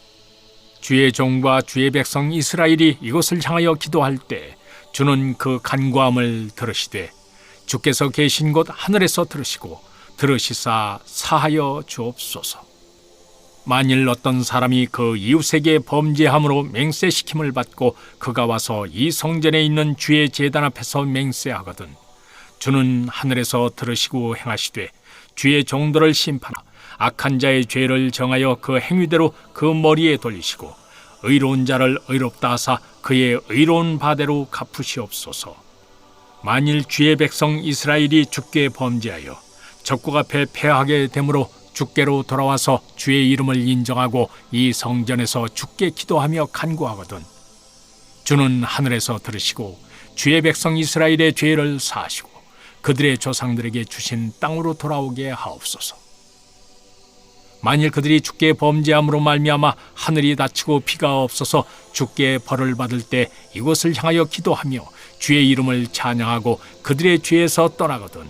주의 종과 주의 백성 이스라엘이 이곳을 향하여 기도할 때 주는 그 간구함을 들으시되 주께서 계신 곳 하늘에서 들으시고 들으시사 사하여 주옵소서. 만일 어떤 사람이 그 이웃에게 범죄함으로 맹세시킴을 받고 그가 와서 이 성전에 있는 주의 제단 앞에서 맹세하거든 주는 하늘에서 들으시고 행하시되 주의 종들을 심판하 악한 자의 죄를 정하여 그 행위대로 그 머리에 돌리시고 의로운 자를 의롭다 하사 그의 의로운 바대로 갚으시옵소서. 만일 주의 백성 이스라엘이 주께 범죄하여 적국 앞에 패하게 되므로 주께로 돌아와서 주의 이름을 인정하고 이 성전에서 주께 기도하며 간구하거든 주는 하늘에서 들으시고 주의 백성 이스라엘의 죄를 사하시고 그들의 조상들에게 주신 땅으로 돌아오게 하옵소서. 만일 그들이 주께 범죄함으로 말미암아 하늘이 닫히고 비가 없어서 주께 벌을 받을 때 이곳을 향하여 기도하며 주의 이름을 찬양하고 그들의 죄에서 떠나거든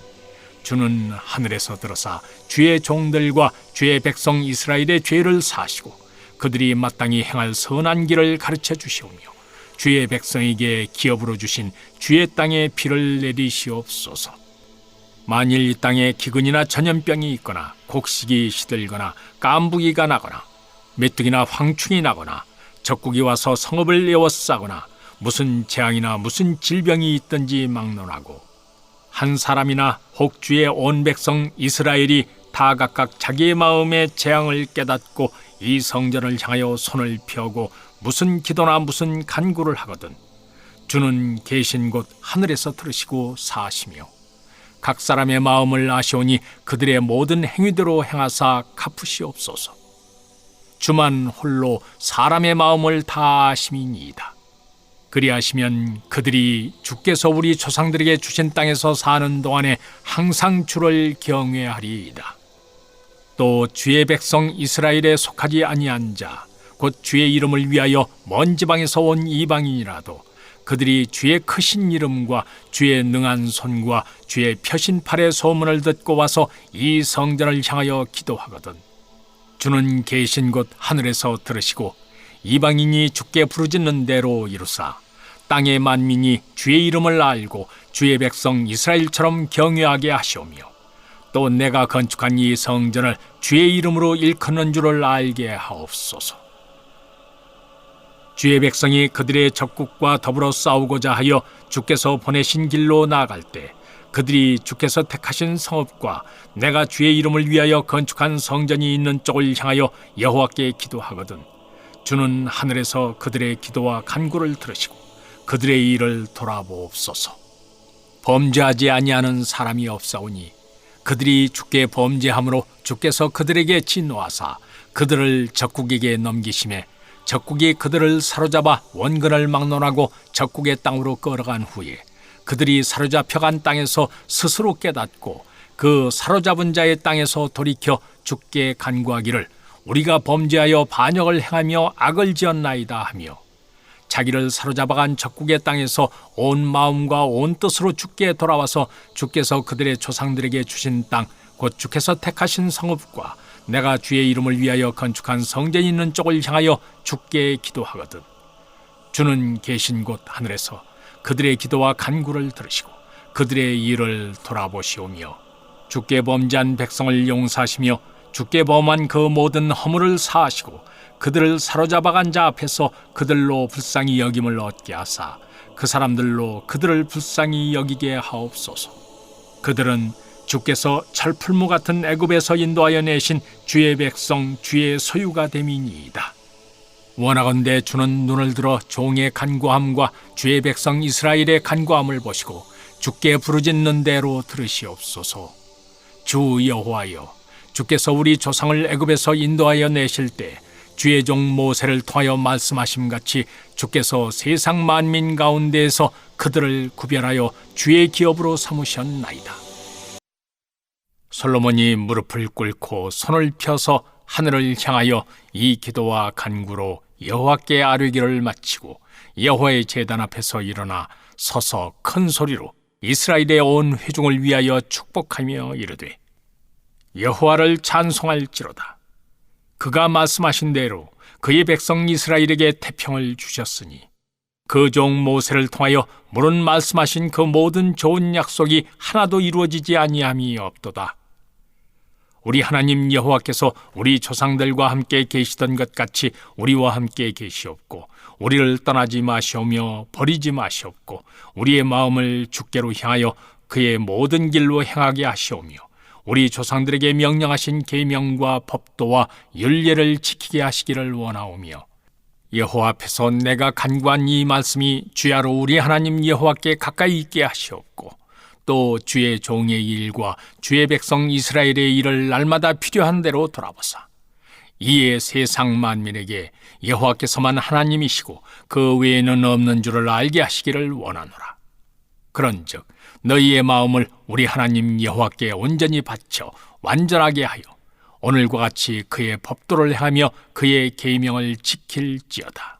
주는 하늘에서 들어사 주의 종들과 주의 백성 이스라엘의 죄를 사하시고 그들이 마땅히 행할 선한 길을 가르쳐 주시오며 주의 백성에게 기업으로 주신 주의 땅에 비를 내리시옵소서. 만일 이 땅에 기근이나 전염병이 있거나 곡식이 시들거나 깐부기가 나거나 메뚜기나 황충이 나거나 적국이 와서 성읍을 에워싸거나 무슨 재앙이나 무슨 질병이 있든지 막론하고 한 사람이나 혹 주의 온 백성 이스라엘이 다 각각 자기의 마음의 재앙을 깨닫고 이 성전을 향하여 손을 펴고 무슨 기도나 무슨 간구를 하거든 주는 계신 곳 하늘에서 들으시고 사하시며 각 사람의 마음을 아시오니 그들의 모든 행위대로 행하사 갚으시옵소서. 주만 홀로 사람의 마음을 다 아심이니이다. 그리하시면 그들이 주께서 우리 조상들에게 주신 땅에서 사는 동안에 항상 주를 경외하리이다. 또 주의 백성 이스라엘에 속하지 아니한 자, 곧 주의 이름을 위하여 먼 지방에서 온 이방인이라도 그들이 주의 크신 이름과 주의 능한 손과 주의 펴신 팔의 소문을 듣고 와서 이 성전을 향하여 기도하거든 주는 계신 곳 하늘에서 들으시고 이방인이 주께 부르짖는 대로 이루사 땅의 만민이 주의 이름을 알고 주의 백성 이스라엘처럼 경외하게 하시오며 또 내가 건축한 이 성전을 주의 이름으로 일컫는 줄을 알게 하옵소서. 주의 백성이 그들의 적국과 더불어 싸우고자 하여 주께서 보내신 길로 나아갈 때 그들이 주께서 택하신 성읍과 내가 주의 이름을 위하여 건축한 성전이 있는 쪽을 향하여 여호와께 기도하거든 주는 하늘에서 그들의 기도와 간구를 들으시고 그들의 일을 돌아보옵소서. 범죄하지 아니하는 사람이 없사오니 그들이 주께 범죄함으로 주께서 그들에게 진노하사 그들을 적국에게 넘기심에 적국이 그들을 사로잡아 원근을 막론하고 적국의 땅으로 끌어간 후에 그들이 사로잡혀간 땅에서 스스로 깨닫고 그 사로잡은 자의 땅에서 돌이켜 주께 간구하기를 우리가 범죄하여 반역을 행하며 악을 지었나이다 하며 자기를 사로잡아간 적국의 땅에서 온 마음과 온 뜻으로 주께 돌아와서 주께서 그들의 조상들에게 주신 땅 곧 주께서 택하신 성읍과 내가 주의 이름을 위하여 건축한 성전이 있는 쪽을 향하여 주께 기도하거든 주는 계신 곳 하늘에서 그들의 기도와 간구를 들으시고 그들의 일을 돌아보시오며 주께 범죄한 백성을 용서하시며 주께 범한 그 모든 허물을 사하시고 그들을 사로잡아간 자 앞에서 그들로 불쌍히 여김을 얻게 하사 그 사람들로 그들을 불쌍히 여기게 하옵소서. 그들은 주께서 철풀무 같은 애굽에서 인도하여 내신 주의 백성 주의 소유가 됨이니이다. 원하건대 주는 눈을 들어 종의 간구함과 주의 백성 이스라엘의 간구함을 보시고 주께 부르짖는 대로 들으시옵소서. 주 여호와여, 주께서 우리 조상을 애굽에서 인도하여 내실 때 주의 종 모세를 통하여 말씀하심같이 주께서 세상 만민 가운데에서 그들을 구별하여 주의 기업으로 삼으셨나이다. 솔로몬이 무릎을 꿇고 손을 펴서 하늘을 향하여 이 기도와 간구로 여호와께 아뢰기를 마치고 여호와의 제단 앞에서 일어나 서서 큰 소리로 이스라엘의 온 회중을 위하여 축복하며 이르되 여호와를 찬송할지로다. 그가 말씀하신 대로 그의 백성 이스라엘에게 태평을 주셨으니 그 종 모세를 통하여 물은 말씀하신 그 모든 좋은 약속이 하나도 이루어지지 아니함이 없도다. 우리 하나님 여호와께서 우리 조상들과 함께 계시던 것 같이 우리와 함께 계시옵고 우리를 떠나지 마시오며 버리지 마시옵고 우리의 마음을 주께로 향하여 그의 모든 길로 행하게 하시오며 우리 조상들에게 명령하신 계명과 법도와 율례를 지키게 하시기를 원하오며 여호와 앞에서 내가 간구한 이 말씀이 주야로 우리 하나님 여호와께 가까이 있게 하시옵고 또 주의 종의 일과 주의 백성 이스라엘의 일을 날마다 필요한 대로 돌아보사 이에 세상 만민에게 여호와께서만 하나님이시고 그 외에는 없는 줄을 알게 하시기를 원하노라. 그런즉 너희의 마음을 우리 하나님 여호와께 온전히 바쳐 완전하게 하여 오늘과 같이 그의 법도를 행하며 그의 계명을 지킬지어다.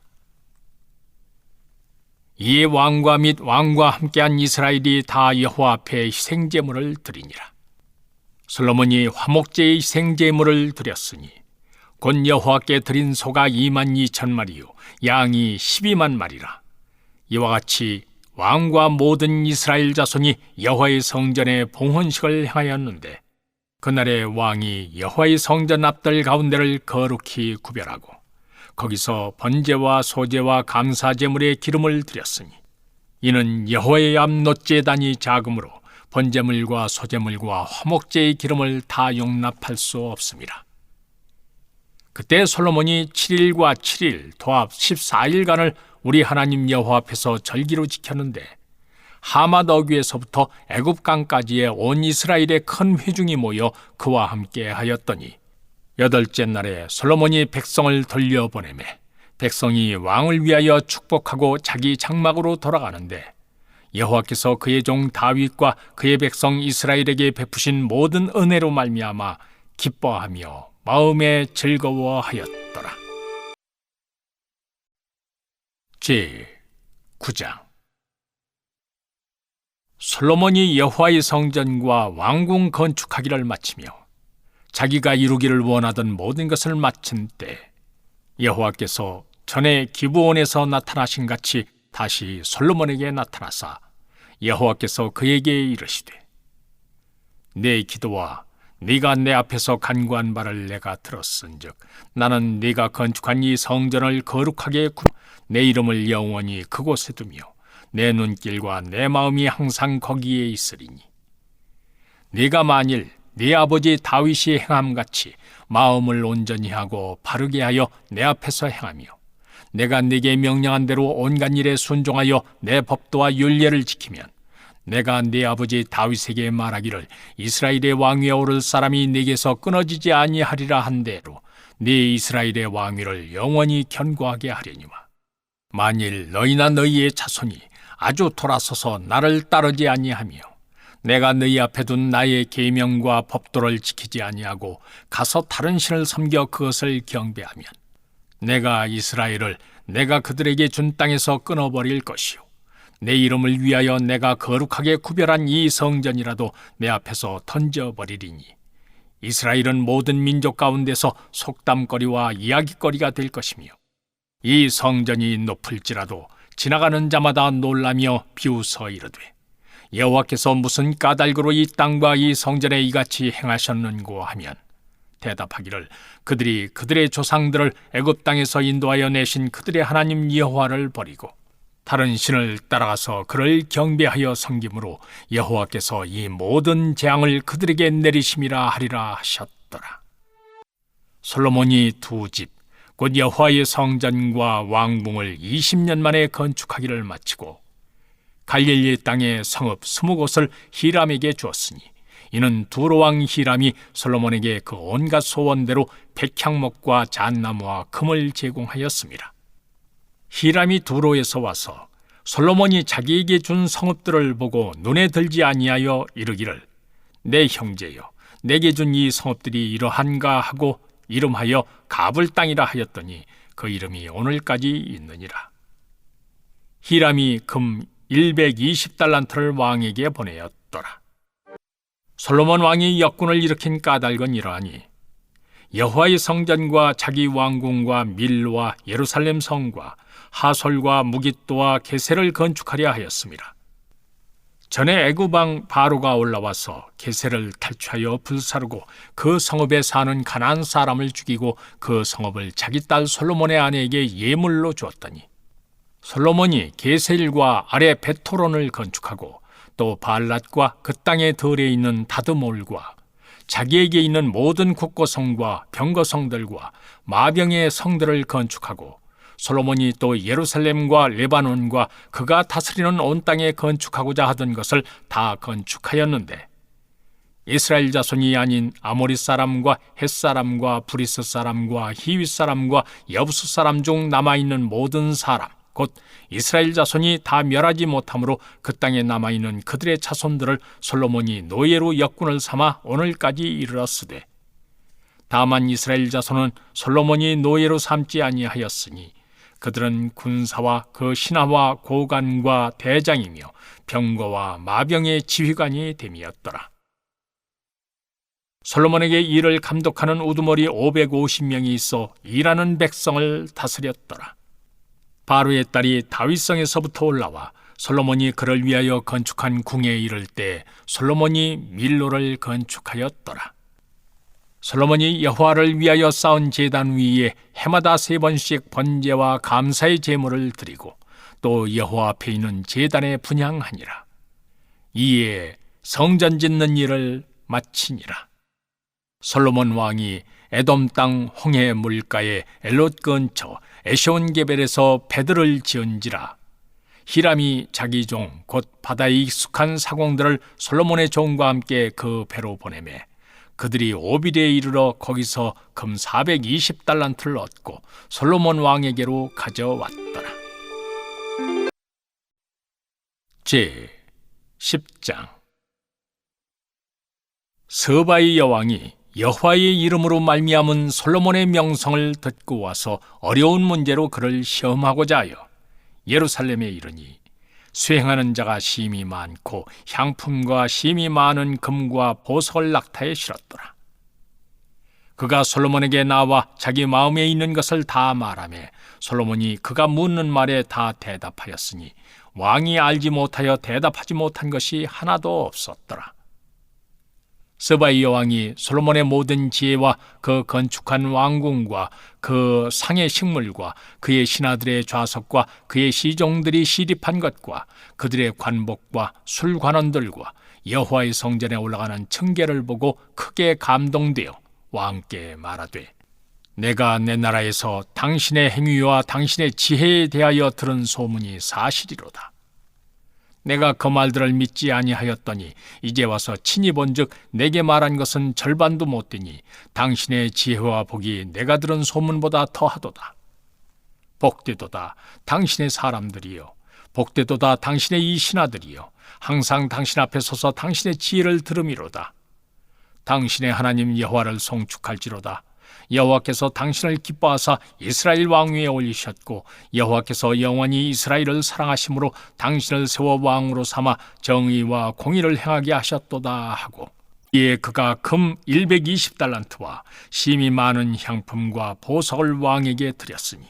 이에 왕과 및 왕과 함께한 이스라엘이 다 여호와 앞에 희생제물을 드리니라. 솔로몬이 화목제의 희생제물을 드렸으니 곧 여호와께 드린 소가 22,000마리요 양이 12만마리라. 이와 같이 왕과 모든 이스라엘 자손이 여호와의 성전에 봉헌식을 행하였는데 그날에 왕이 여호와의 성전 앞들 가운데를 거룩히 구별하고 거기서 번제와 소제와 감사제물의 기름을 드렸으니 이는 여호와의 앞 놋제단이 작으므로 번제물과 소제물과 화목제의 기름을 다 용납할 수 없습니다. 그때 솔로몬이 7일과 7일 도합 14일간을 우리 하나님 여호와 앞에서 절기로 지켰는데 하맛 어귀에서부터 애굽강까지의 온 이스라엘의 큰 회중이 모여 그와 함께 하였더니 여덟째 날에 솔로몬이 백성을 돌려보내매 백성이 왕을 위하여 축복하고 자기 장막으로 돌아가는데 여호와께서 그의 종 다윗과 그의 백성 이스라엘에게 베푸신 모든 은혜로 말미암아 기뻐하며 마음에 즐거워하였더라. 제9장. 솔로몬이 여호와의 성전과 왕궁 건축하기를 마치며 자기가 이루기를 원하던 모든 것을 마친 때 여호와께서 전에 기브온에서 나타나신 같이 다시 솔로몬에게 나타나사 여호와께서 그에게 이르시되 내 기도와 네가 내 앞에서 간구한 바를 내가 들었은즉 나는 네가 건축한 이 성전을 거룩하게 내 이름을 영원히 그곳에 두며 내 눈길과 내 마음이 항상 거기에 있으리니 네가 만일 네 아버지 다윗이 행함같이 마음을 온전히 하고 바르게 하여 내 앞에서 행하며 내가 네게 명령한 대로 온갖 일에 순종하여 내 법도와 율례를 지키면 내가 네 아버지 다윗에게 말하기를 이스라엘의 왕위에 오를 사람이 네게서 끊어지지 아니하리라 한 대로 네 이스라엘의 왕위를 영원히 견고하게 하려니와 만일 너희나 너희의 자손이 아주 돌아서서 나를 따르지 아니하며 내가 너희 앞에 둔 나의 계명과 법도를 지키지 아니하고 가서 다른 신을 섬겨 그것을 경배하면 내가 이스라엘을 내가 그들에게 준 땅에서 끊어버릴 것이요 내 이름을 위하여 내가 거룩하게 구별한 이 성전이라도 내 앞에서 던져버리리니 이스라엘은 모든 민족 가운데서 속담거리와 이야기거리가 될 것이며 이 성전이 높을지라도 지나가는 자마다 놀라며 비웃어 이르되 여호와께서 무슨 까닭으로 이 땅과 이 성전에 이같이 행하셨는고 하면 대답하기를 그들이 그들의 조상들을 애굽 땅에서 인도하여 내신 그들의 하나님 여호와를 버리고 다른 신을 따라가서 그를 경배하여 섬김으로 여호와께서 이 모든 재앙을 그들에게 내리심이라 하리라 하셨더라. 솔로몬이 두 집 곧 여호와의 성전과 왕궁을 20년 만에 건축하기를 마치고 갈릴리 땅의 성읍 20곳을 히람에게 주었으니 이는 두로 왕 히람이 솔로몬에게 그 온갖 소원대로 백향목과 잣나무와 금을 제공하였습니다. 히람이 두로에서 와서 솔로몬이 자기에게 준 성읍들을 보고 눈에 들지 아니하여 이르기를 내 형제여 내게 준 이 성읍들이 이러한가 하고 이름하여 가불 땅이라 하였더니 그 이름이 오늘까지 있느니라. 히람이 금 120달란트를 왕에게 보내었더라. 솔로몬 왕이 역군을 일으킨 까닭은 이러하니 여호와의 성전과 자기 왕궁과 밀로와 예루살렘 성과 하솔과 무깃도와 게셀을 건축하려 하였습니다. 전에 애굽 왕 바로가 올라와서 게셀을 탈취하여 불사르고 그 성읍에 사는 가나안 사람을 죽이고 그 성읍을 자기 딸 솔로몬의 아내에게 예물로 주었더니 솔로몬이 게셀과 아래 베토론을 건축하고 또 발랏과 그 땅의 들에 있는 다드몰과 자기에게 있는 모든 국고성과 병거성들과 마병의 성들을 건축하고 솔로몬이 또 예루살렘과 레바논과 그가 다스리는 온 땅에 건축하고자 하던 것을 다 건축하였는데 이스라엘 자손이 아닌 아모리 사람과 헷 사람과 브리스 사람과 히윗 사람과 여부스 사람 중 남아있는 모든 사람 곧 이스라엘 자손이 다 멸하지 못함으로 그 땅에 남아있는 그들의 자손들을 솔로몬이 노예로 역군을 삼아 오늘까지 이르렀으되 다만 이스라엘 자손은 솔로몬이 노예로 삼지 아니하였으니 그들은 군사와 그 신하와 고관과 대장이며 병거와 마병의 지휘관이 됨이었더라. 솔로몬에게 일을 감독하는 우두머리 550명이 있어 일하는 백성을 다스렸더라. 바로의 딸이 다윗성에서부터 올라와 솔로몬이 그를 위하여 건축한 궁에 이를 때 솔로몬이 밀로를 건축하였더라. 솔로몬이 여호와를 위하여 쌓은 제단 위에 해마다 3번씩 번제와 감사의 제물을 드리고 또 여호와 앞에 있는 제단에 분향하니라. 이에 성전 짓는 일을 마치니라. 솔로몬 왕이 에돔 땅 홍해 물가에 엘롯 근처 에시온게벨에서 배들을 지은지라. 히람이 자기 종 곧 바다에 익숙한 사공들을 솔로몬의 종과 함께 그 배로 보내매 그들이 오빌에 이르러 거기서 금 420달란트를 얻고 솔로몬 왕에게로 가져왔더라. 제 10장. 스바의 여왕이 여호와의 이름으로 말미암은 솔로몬의 명성을 듣고 와서 어려운 문제로 그를 시험하고자 하여 예루살렘에 이르니 수행하는 자가 심히 많고 향품과 심히 많은 금과 보석을 낙타에 실었더라. 그가 솔로몬에게 나와 자기 마음에 있는 것을 다 말하며 솔로몬이 그가 묻는 말에 다 대답하였으니 왕이 알지 못하여 대답하지 못한 것이 하나도 없었더라. 스바의 여왕이 솔로몬의 모든 지혜와 그 건축한 왕궁과 그 상의 식물과 그의 신하들의 좌석과 그의 시종들이 시립한 것과 그들의 관복과 술관원들과 여호와의 성전에 올라가는 층계를 보고 크게 감동되어 왕께 말하되 내가 내 나라에서 당신의 행위와 당신의 지혜에 대하여 들은 소문이 사실이로다. 내가 그 말들을 믿지 아니하였더니 이제 와서 친히 본즉 내게 말한 것은 절반도 못 되니 당신의 지혜와 복이 내가 들은 소문보다 더하도다. 복되도다 당신의 사람들이여, 복되도다 당신의 이 신하들이여, 항상 당신 앞에 서서 당신의 지혜를 들음이로다. 당신의 하나님 여호와를 송축할지로다. 여호와께서 당신을 기뻐하사 이스라엘 왕위에 올리셨고 여호와께서 영원히 이스라엘을 사랑하심으로 당신을 세워 왕으로 삼아 정의와 공의를 행하게 하셨도다 하고, 이에 그가 금 120달란트와 심히 많은 향품과 보석을 왕에게 드렸으니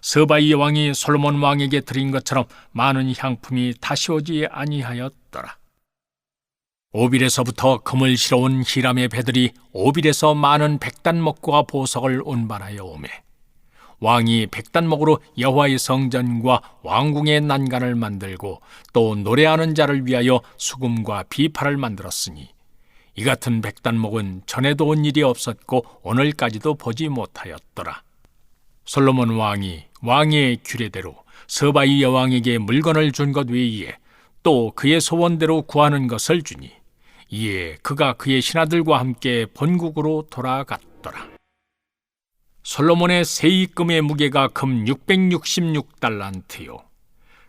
스바의 여왕이 솔로몬 왕에게 드린 것처럼 많은 향품이 다시 오지 아니하였더라. 오빌에서부터 금을 실어온 히람의 배들이 오빌에서 많은 백단목과 보석을 운반하여 오매 왕이 백단목으로 여호와의 성전과 왕궁의 난간을 만들고 또 노래하는 자를 위하여 수금과 비파를 만들었으니 이 같은 백단목은 전에도 온 일이 없었고 오늘까지도 보지 못하였더라. 솔로몬 왕이 왕의 규례대로 스바의 여왕에게 물건을 준 것 외에 또 그의 소원대로 구하는 것을 주니 이에 그가 그의 신하들과 함께 본국으로 돌아갔더라. 솔로몬의 세입금의 무게가 금 666달란트요.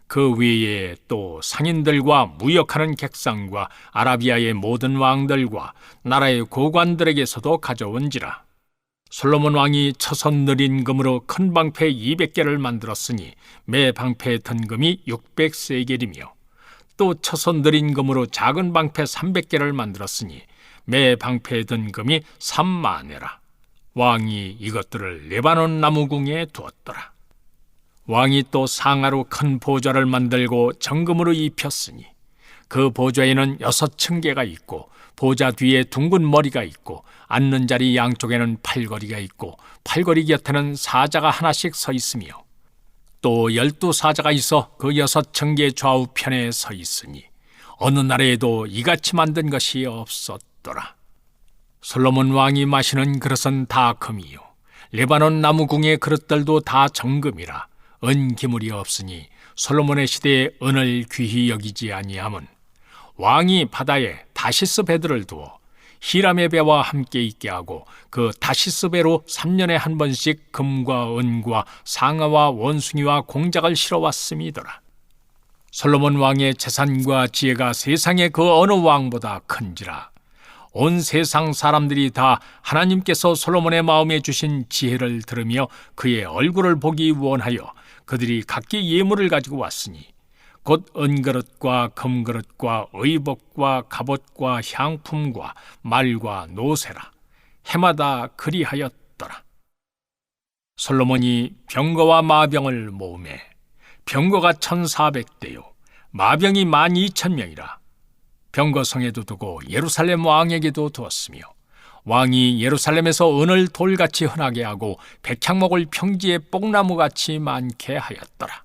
그 외에 또 상인들과 무역하는 객상과 아라비아의 모든 왕들과 나라의 고관들에게서도 가져온지라. 솔로몬 왕이 처선 느린 금으로 큰 방패 200개를 만들었으니 매 방패에 든 금이 600세겔이며 또 처선 느린 금으로 작은 방패 300개를 만들었으니 매 방패에 든 금이 3만회라. 왕이 이것들을 레바논 나무궁에 두었더라. 왕이 또 상하로 큰 보좌를 만들고 정금으로 입혔으니 그 보좌에는 6층계가 있고 보좌 뒤에 둥근 머리가 있고 앉는 자리 양쪽에는 팔걸이가 있고 팔걸이 곁에는 사자가 하나씩 서 있으며 또 12사자가 있어 그 6층계 좌우편에 서 있으니 어느 나라에도 이같이 만든 것이 없었더라. 솔로몬 왕이 마시는 그릇은 다 금이요 레바논 나무궁의 그릇들도 다 정금이라. 은기물이 없으니 솔로몬의 시대에 은을 귀히 여기지 아니함은 왕이 바다에 다시스 배들을 두어 히람의 배와 함께 있게 하고 그 다시스 배로 3년에 한 번씩 금과 은과 상아와 원숭이와 공작을 실어왔음이더라. 솔로몬 왕의 재산과 지혜가 세상의 그 어느 왕보다 큰지라. 온 세상 사람들이 다 하나님께서 솔로몬의 마음에 주신 지혜를 들으며 그의 얼굴을 보기 원하여 그들이 각기 예물을 가지고 왔으니 곧 은그릇과 금그릇과 의복과 갑옷과 향품과 말과 노새라. 해마다 그리하였더라. 솔로몬이 병거와 마병을 모으매 병거가 1400대요 마병이 12,000명이라. 병거성에도 두고 예루살렘 왕에게도 두었으며 왕이 예루살렘에서 은을 돌같이 흔하게 하고 백향목을 평지에 뽕나무같이 많게 하였더라.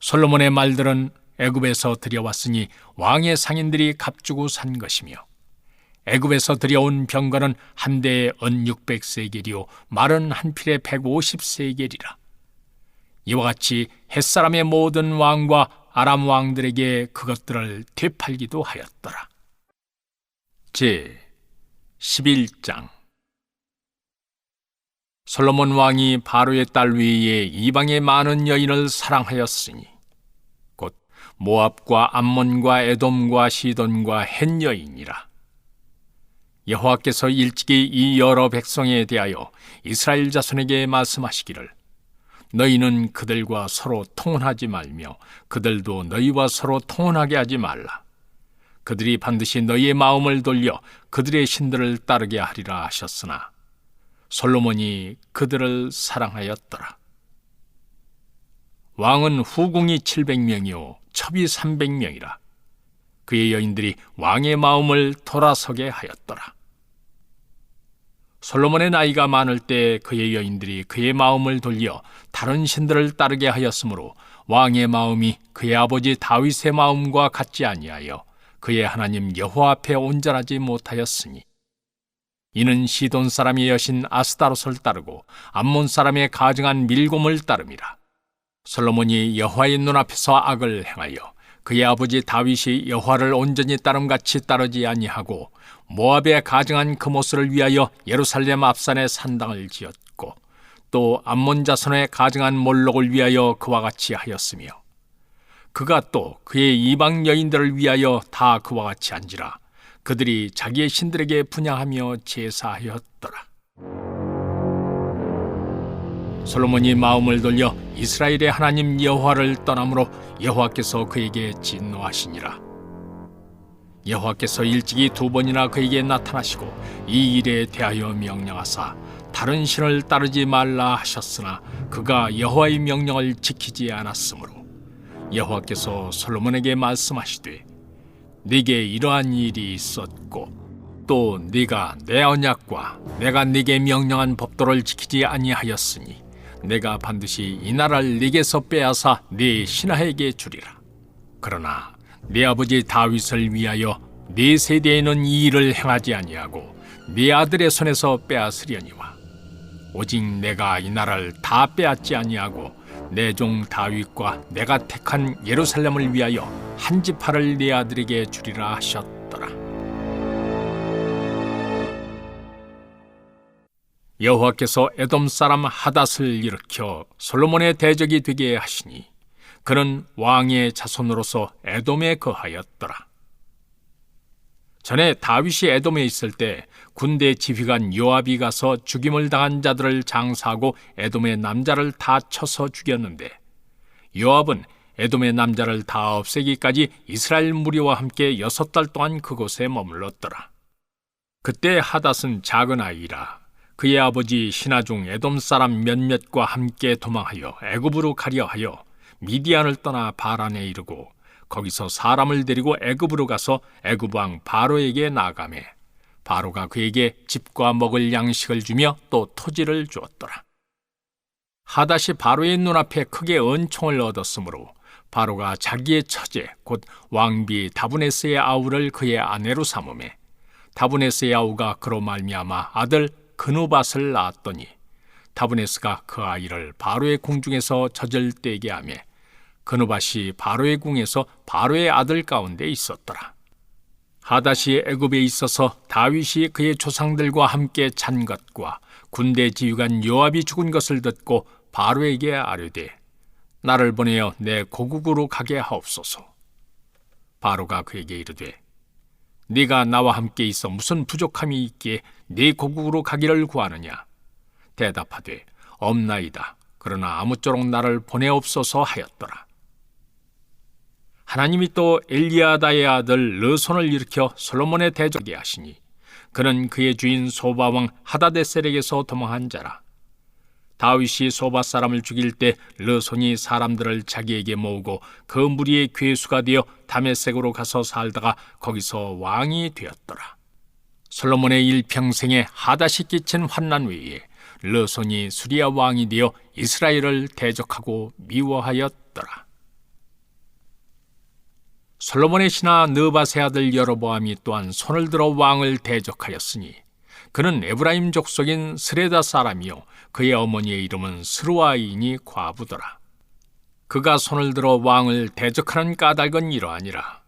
솔로몬의 말들은 애굽에서 들여왔으니 왕의 상인들이 값주고 산 것이며 애굽에서 들여온 병거는 한 대에 은 600세겔이요 말은 한 필에 150세겔이라. 이와 같이 햇사람의 모든 왕과 아람 왕들에게 그것들을 되팔기도 하였더라. 제 11장. 솔로몬 왕이 바로의 딸 외에 이방의 많은 여인을 사랑하였으니 곧 모압과 암몬과 에돔과 시돈과 헷 여인이라. 여호와께서 일찍이 이 여러 백성에 대하여 이스라엘 자손에게 말씀하시기를 너희는 그들과 서로 통혼하지 말며 그들도 너희와 서로 통혼하게 하지 말라. 그들이 반드시 너희의 마음을 돌려 그들의 신들을 따르게 하리라 하셨으나 솔로몬이 그들을 사랑하였더라. 왕은 후궁이 700명이요 첩이 300명이라. 그의 여인들이 왕의 마음을 돌아서게 하였더라. 솔로몬의 나이가 많을 때 그의 여인들이 그의 마음을 돌려 다른 신들을 따르게 하였으므로 왕의 마음이 그의 아버지 다윗의 마음과 같지 아니하여 그의 하나님 여호와 앞에 온전하지 못하였으니 이는 시돈 사람의 여신 아스다롯을 따르고 암몬 사람의 가증한 밀곰을 따름이라. 솔로몬이 여호와의 눈앞에서 악을 행하여 그의 아버지 다윗이 여호와를 온전히 따름같이 따르지 아니하고 모압에 가증한 그모스를 위하여 예루살렘 앞산에 산당을 지었고 또 암몬 자손의 가증한 몰록을 위하여 그와 같이 하였으며 그가 또 그의 이방 여인들을 위하여 다 그와 같이 한지라. 그들이 자기의 신들에게 분향하며 제사하였더라. 솔로몬이 마음을 돌려 이스라엘의 하나님 여호와를 떠남으로 여호와께서 그에게 진노하시니라. 여호와께서 일찍이 2번이나 그에게 나타나시고 이 일에 대하여 명령하사 다른 신을 따르지 말라 하셨으나 그가 여호와의 명령을 지키지 않았으므로 여호와께서 솔로몬에게 말씀하시되 네게 이러한 일이 있었고 또 네가 내 언약과 내가 네게 명령한 법도를 지키지 아니하였으니 내가 반드시 이 나라를 네게서 빼앗아 네 신하에게 주리라. 그러나 네 아버지 다윗을 위하여 네 세대에는 이 일을 행하지 아니하고 네 아들의 손에서 빼앗으려니와 오직 내가 이 나라를 다 빼앗지 아니하고 내 종 다윗과 내가 택한 예루살렘을 위하여 한 지파를 네 아들에게 주리라 하셨더라. 여호와께서 에돔 사람 하닷을 일으켜 솔로몬의 대적이 되게 하시니 그는 왕의 자손으로서 에돔에 거하였더라. 전에 다윗이 에돔에 있을 때 군대 지휘관 요압이 가서 죽임을 당한 자들을 장사하고 에돔의 남자를 다 쳐서 죽였는데 요압은 에돔의 남자를 다 없애기까지 이스라엘 무리와 함께 6달 동안 그곳에 머물렀더라. 그때 하닷은 작은 아이라 그의 아버지 신하 중 에돔 사람 몇몇과 함께 도망하여 애굽으로 가려 하여 미디안을 떠나 바란에 이르고 거기서 사람을 데리고 애굽으로 가서 애굽 왕 바로에게 나아가매 바로가 그에게 집과 먹을 양식을 주며 또 토지를 주었더라. 하닷이 바로의 눈앞에 크게 은총을 얻었으므로 바로가 자기의 처제 곧 왕비 다브네스의 아우를 그의 아내로 삼으매 다브네스의 아우가 그로 말미암아 아들 그누밧을 낳았더니 다브네스가 그 아이를 바로의 궁중에서 젖을떼게 하며 그누밧이 바로의 궁에서 바로의 아들 가운데 있었더라. 하닷이 애굽에 있어서 다윗이 그의 조상들과 함께 잔 것과 군대 지휘관 요압이 죽은 것을 듣고 바로에게 아뢰되 나를 보내어 내 고국으로 가게 하옵소서. 바로가 그에게 이르되 네가 나와 함께 있어 무슨 부족함이 있기에 네 고국으로 가기를 구하느냐? 대답하되 없나이다. 그러나 아무쪼록 나를 보내옵소서 하였더라. 하나님이 또 엘리야다의 아들 르손을 일으켜 솔로몬의 대적에 하시니 그는 그의 주인 소바왕 하다데셀에게서 도망한 자라. 다윗이 소바 사람을 죽일 때 르손이 사람들을 자기에게 모으고 그 무리의 괴수가 되어 다메섹으로 가서 살다가 거기서 왕이 되었더라. 솔로몬의 일평생에 하닷이 끼친 환난 외에 르손이 수리아 왕이 되어 이스라엘을 대적하고 미워하였더라. 솔로몬의 신하 느밧의 아들 여로보암이 또한 손을 들어 왕을 대적하였으니 그는 에브라임 족속인 스레다 사람이요 그의 어머니의 이름은 스루아이니 과부더라. 그가 손을 들어 왕을 대적하는 까닭은 이러하니라.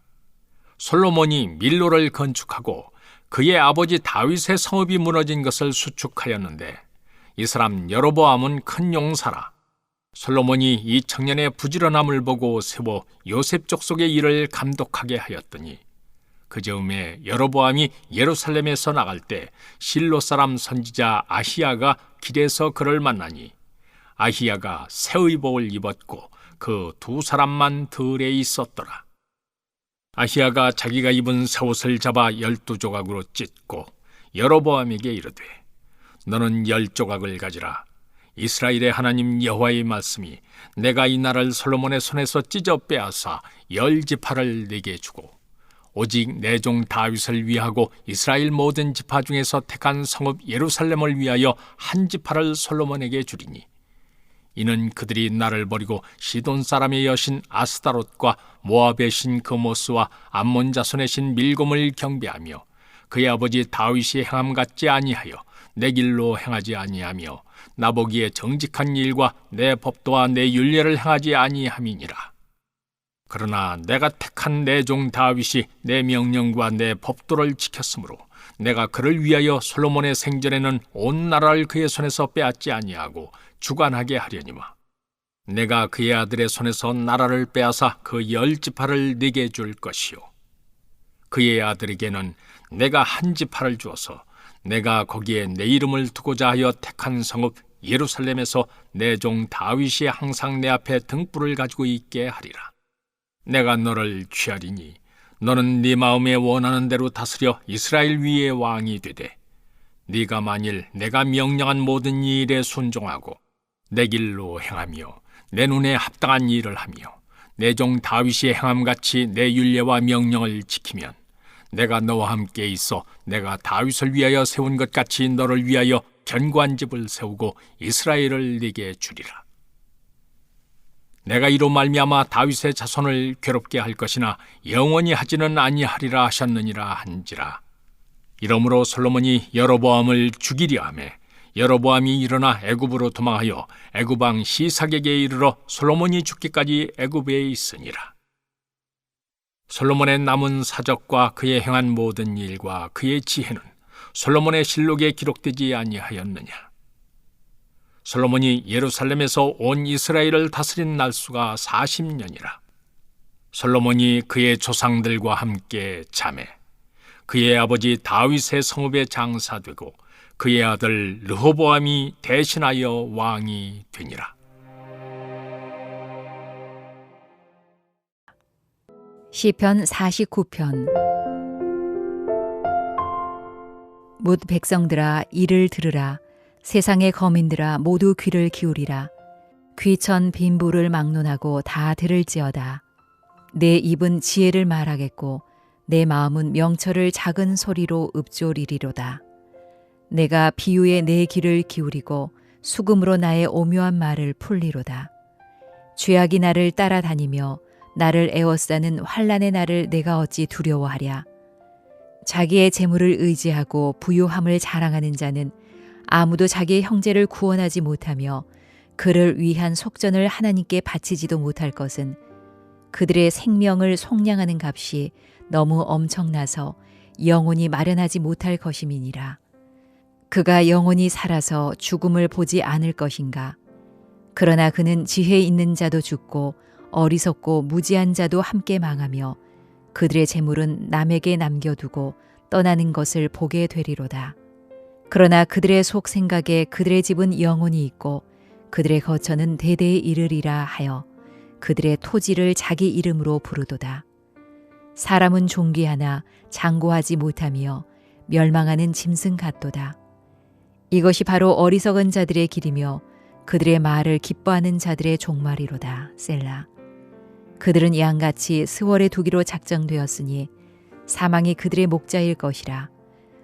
솔로몬이 밀로를 건축하고 그의 아버지 다윗의 성읍이 무너진 것을 수축하였는데 이 사람 여로보암은 큰 용사라. 솔로몬이 이 청년의 부지런함을 보고 세워 요셉 족속의 일을 감독하게 하였더니 그 즈음에 여로보암이 예루살렘에서 나갈 때 실로 사람 선지자 아히야가 길에서 그를 만나니 아히야가 새 의복을 입었고 그 두 사람만 들에 있었더라. 아히야가 자기가 입은 새 옷을 잡아 12조각으로 찢고 여로보암에게 이르되 너는 10조각을 가지라. 이스라엘의 하나님 여호와의 말씀이 내가 이 나라를 솔로몬의 손에서 찢어 빼앗아 10지파를 네게 주고 오직 내 종 다윗을 위하고 이스라엘 모든 지파 중에서 택한 성읍 예루살렘을 위하여 한 지파를 솔로몬에게 주리니 이는 그들이 나를 버리고 시돈 사람의 여신 아스다롯과 모압의 신 그모스와 암몬 자손의 신 밀곰을 경배하며 그의 아버지 다윗이 행함 같지 아니하여 내 길로 행하지 아니하며 나보기에 정직한 일과 내 법도와 내 율례를 행하지 아니함이니라. 그러나 내가 택한 내 종 다윗이 내 명령과 내 법도를 지켰으므로 내가 그를 위하여 솔로몬의 생전에는 온 나라를 그의 손에서 빼앗지 아니하고 주관하게 하려니와 내가 그의 아들의 손에서 나라를 빼앗아 그 10지파를 네게 줄 것이요 그의 아들에게는 내가 한 지파를 주어서 내가 거기에 내 이름을 두고자 하여 택한 성읍 예루살렘에서 내 종 다윗이 항상 내 앞에 등불을 가지고 있게 하리라. 내가 너를 취하리니 너는 네 마음에 원하는 대로 다스려 이스라엘 위의 왕이 되되 네가 만일 내가 명령한 모든 일에 순종하고 내 길로 행하며 내 눈에 합당한 일을 하며 내 종 다윗이 행함같이 내 율례와 명령을 지키면 내가 너와 함께 있어 내가 다윗을 위하여 세운 것 같이 너를 위하여 견고한 집을 세우고 이스라엘을 네게 주리라. 내가 이로 말미암아 다윗의 자손을 괴롭게 할 것이나 영원히 하지는 아니하리라 하셨느니라 한지라. 이러므로 솔로몬이 여로보암을 죽이려 하매 여로보암이 일어나 애굽으로 도망하여 애굽 왕 시삭에게 이르러 솔로몬이 죽기까지 애굽에 있으니라. 솔로몬의 남은 사적과 그의 행한 모든 일과 그의 지혜는 솔로몬의 실록에 기록되지 아니하였느냐. 솔로몬이 예루살렘에서 온 이스라엘을 다스린 날수가 40년이라. 솔로몬이 그의 조상들과 함께 자매 그의 아버지 다윗의 성읍에 장사되고 그의 아들 르호보암이 대신하여 왕이 되니라. 시편 49편. 뭇 백성들아 이를 들으라. 세상의 거민들아 모두 귀를 기울이라. 귀천 빈부를 막론하고 다 들을지어다. 내 입은 지혜를 말하겠고 내 마음은 명철을 작은 소리로 읊조리리로다. 내가 비유에 내 귀를 기울이고 수금으로 나의 오묘한 말을 풀리로다. 죄악이 나를 따라다니며 나를 에워싸는 환난의 날을 내가 어찌 두려워하랴. 자기의 재물을 의지하고 부유함을 자랑하는 자는 아무도 자기의 형제를 구원하지 못하며 그를 위한 속전을 하나님께 바치지도 못할 것은 그들의 생명을 속량하는 값이 너무 엄청나서 영원히 마련하지 못할 것임이니라. 그가 영원히 살아서 죽음을 보지 않을 것인가. 그러나 그는 지혜 있는 자도 죽고 어리석고 무지한 자도 함께 망하며 그들의 재물은 남에게 남겨두고 떠나는 것을 보게 되리로다. 그러나 그들의 속 생각에 그들의 집은 영원히 있고 그들의 거처는 대대에 이르리라 하여 그들의 토지를 자기 이름으로 부르도다. 사람은 존귀하나 장고하지 못하며 멸망하는 짐승 같도다. 이것이 바로 어리석은 자들의 길이며 그들의 말을 기뻐하는 자들의 종말이로다. 셀라. 그들은 양같이 스월에 두기로 작정되었으니 사망이 그들의 목자일 것이라.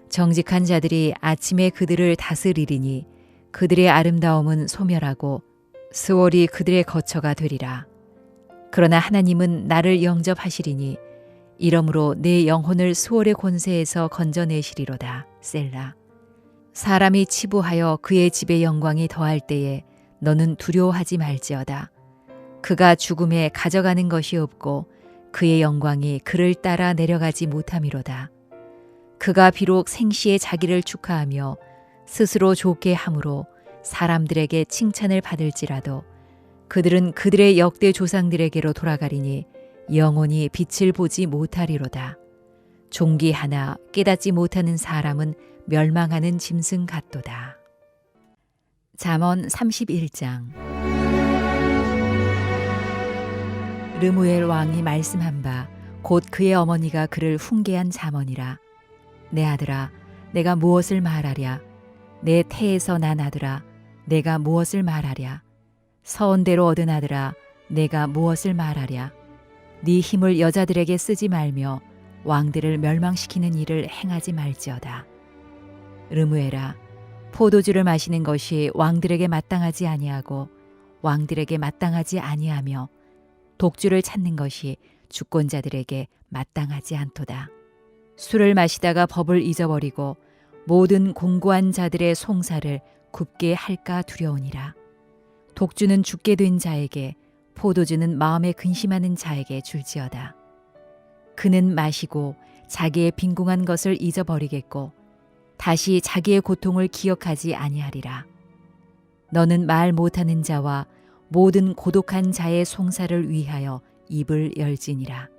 정직한 자들이 아침에 그들을 다스리리니 그들의 아름다움은 소멸하고 스월이 그들의 거처가 되리라. 그러나 하나님은 나를 영접하시리니 이러므로 내 영혼을 스월의 권세에서 건져내시리로다. 셀라. 사람이 치부하여 그의 집의 영광이 더할 때에 너는 두려워하지 말지어다. 그가 죽음에 가져가는 것이 없고 그의 영광이 그를 따라 내려가지 못함이로다. 그가 비록 생시에 자기를 축하하며 스스로 좋게 함으로 사람들에게 칭찬을 받을지라도 그들은 그들의 역대 조상들에게로 돌아가리니 영원히 빛을 보지 못하리로다. 종기 하나 깨닫지 못하는 사람은 멸망하는 짐승 같도다. 잠언 31장. 르무엘 왕이 말씀한 바 곧 그의 어머니가 그를 훈계한 잠언이라. 내 아들아, 내가 무엇을 말하랴? 내 태에서 난 아들아, 내가 무엇을 말하랴? 서원대로 얻은 아들아, 내가 무엇을 말하랴? 네 힘을 여자들에게 쓰지 말며 왕들을 멸망시키는 일을 행하지 말지어다. 르무엘아, 포도주를 마시는 것이 왕들에게 마땅하지 아니하고 왕들에게 마땅하지 아니하며 독주를 찾는 것이 주권자들에게 마땅하지 않도다. 술을 마시다가 법을 잊어버리고 모든 공고한 자들의 송사를 굽게 할까 두려우니라. 독주는 죽게 된 자에게, 포도주는 마음에 근심하는 자에게 줄지어다. 그는 마시고 자기의 빈궁한 것을 잊어버리겠고 다시 자기의 고통을 기억하지 아니하리라. 너는 말 못하는 자와 모든 고독한 자의 송사를 위하여 입을 열지니라.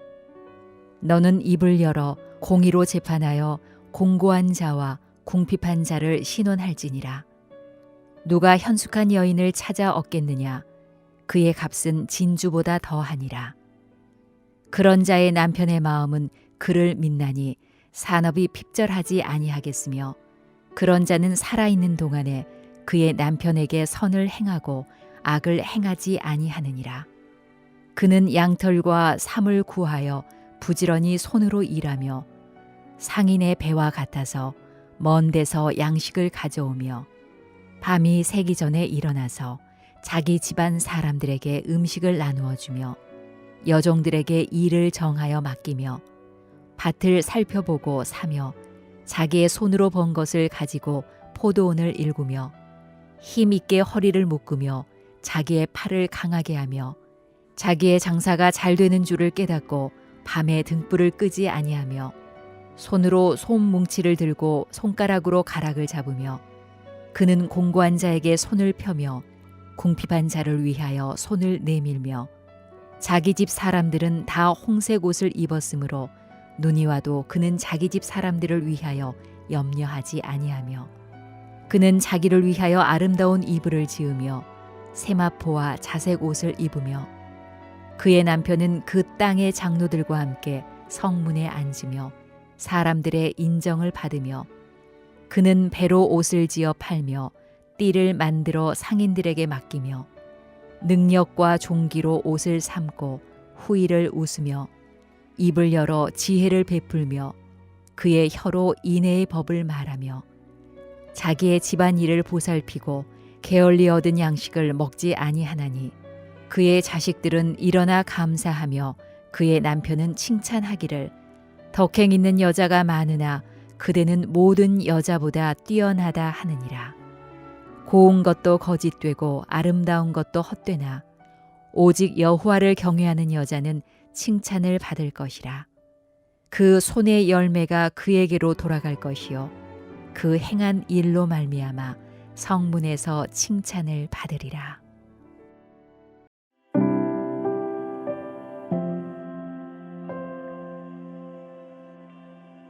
너는 입을 열어 공의로 재판하여 공고한 자와 궁핍한 자를 신원할지니라. 누가 현숙한 여인을 찾아 얻겠느냐? 그의 값은 진주보다 더하니라. 그런 자의 남편의 마음은 그를 믿나니 산업이 핍절하지 아니하겠으며 그런 자는 살아있는 동안에 그의 남편에게 선을 행하고 악을 행하지 아니하느니라. 그는 양털과 삼을 구하여 부지런히 손으로 일하며 상인의 배와 같아서 먼 데서 양식을 가져오며 밤이 새기 전에 일어나서 자기 집안 사람들에게 음식을 나누어 주며 여종들에게 일을 정하여 맡기며 밭을 살펴보고 사며 자기의 손으로 번 것을 가지고 포도원을 일구며 힘 있게 허리를 묶으며 자기의 팔을 강하게 하며 자기의 장사가 잘 되는 줄을 깨닫고 밤에 등불을 끄지 아니하며 손으로 솜뭉치를 들고 손가락으로 가락을 잡으며 그는 공고한 자에게 손을 펴며 궁핍한 자를 위하여 손을 내밀며 자기 집 사람들은 다 홍색 옷을 입었으므로 눈이 와도 그는 자기 집 사람들을 위하여 염려하지 아니하며 그는 자기를 위하여 아름다운 이불을 지으며 세마포와 자색 옷을 입으며 그의 남편은 그 땅의 장로들과 함께 성문에 앉으며 사람들의 인정을 받으며 그는 배로 옷을 지어 팔며 띠를 만들어 상인들에게 맡기며 능력과 종기로 옷을 삼고 후일을 웃으며 입을 열어 지혜를 베풀며 그의 혀로 인애의 법을 말하며 자기의 집안 일을 보살피고 게을리 얻은 양식을 먹지 아니하나니 그의 자식들은 일어나 감사하며 그의 남편은 칭찬하기를 덕행 있는 여자가 많으나 그대는 모든 여자보다 뛰어나다 하느니라. 고운 것도 거짓되고 아름다운 것도 헛되나 오직 여호와를 경외하는 여자는 칭찬을 받을 것이라. 그 손의 열매가 그에게로 돌아갈 것이요 그 행한 일로 말미암아 성문에서 칭찬을 받으리라.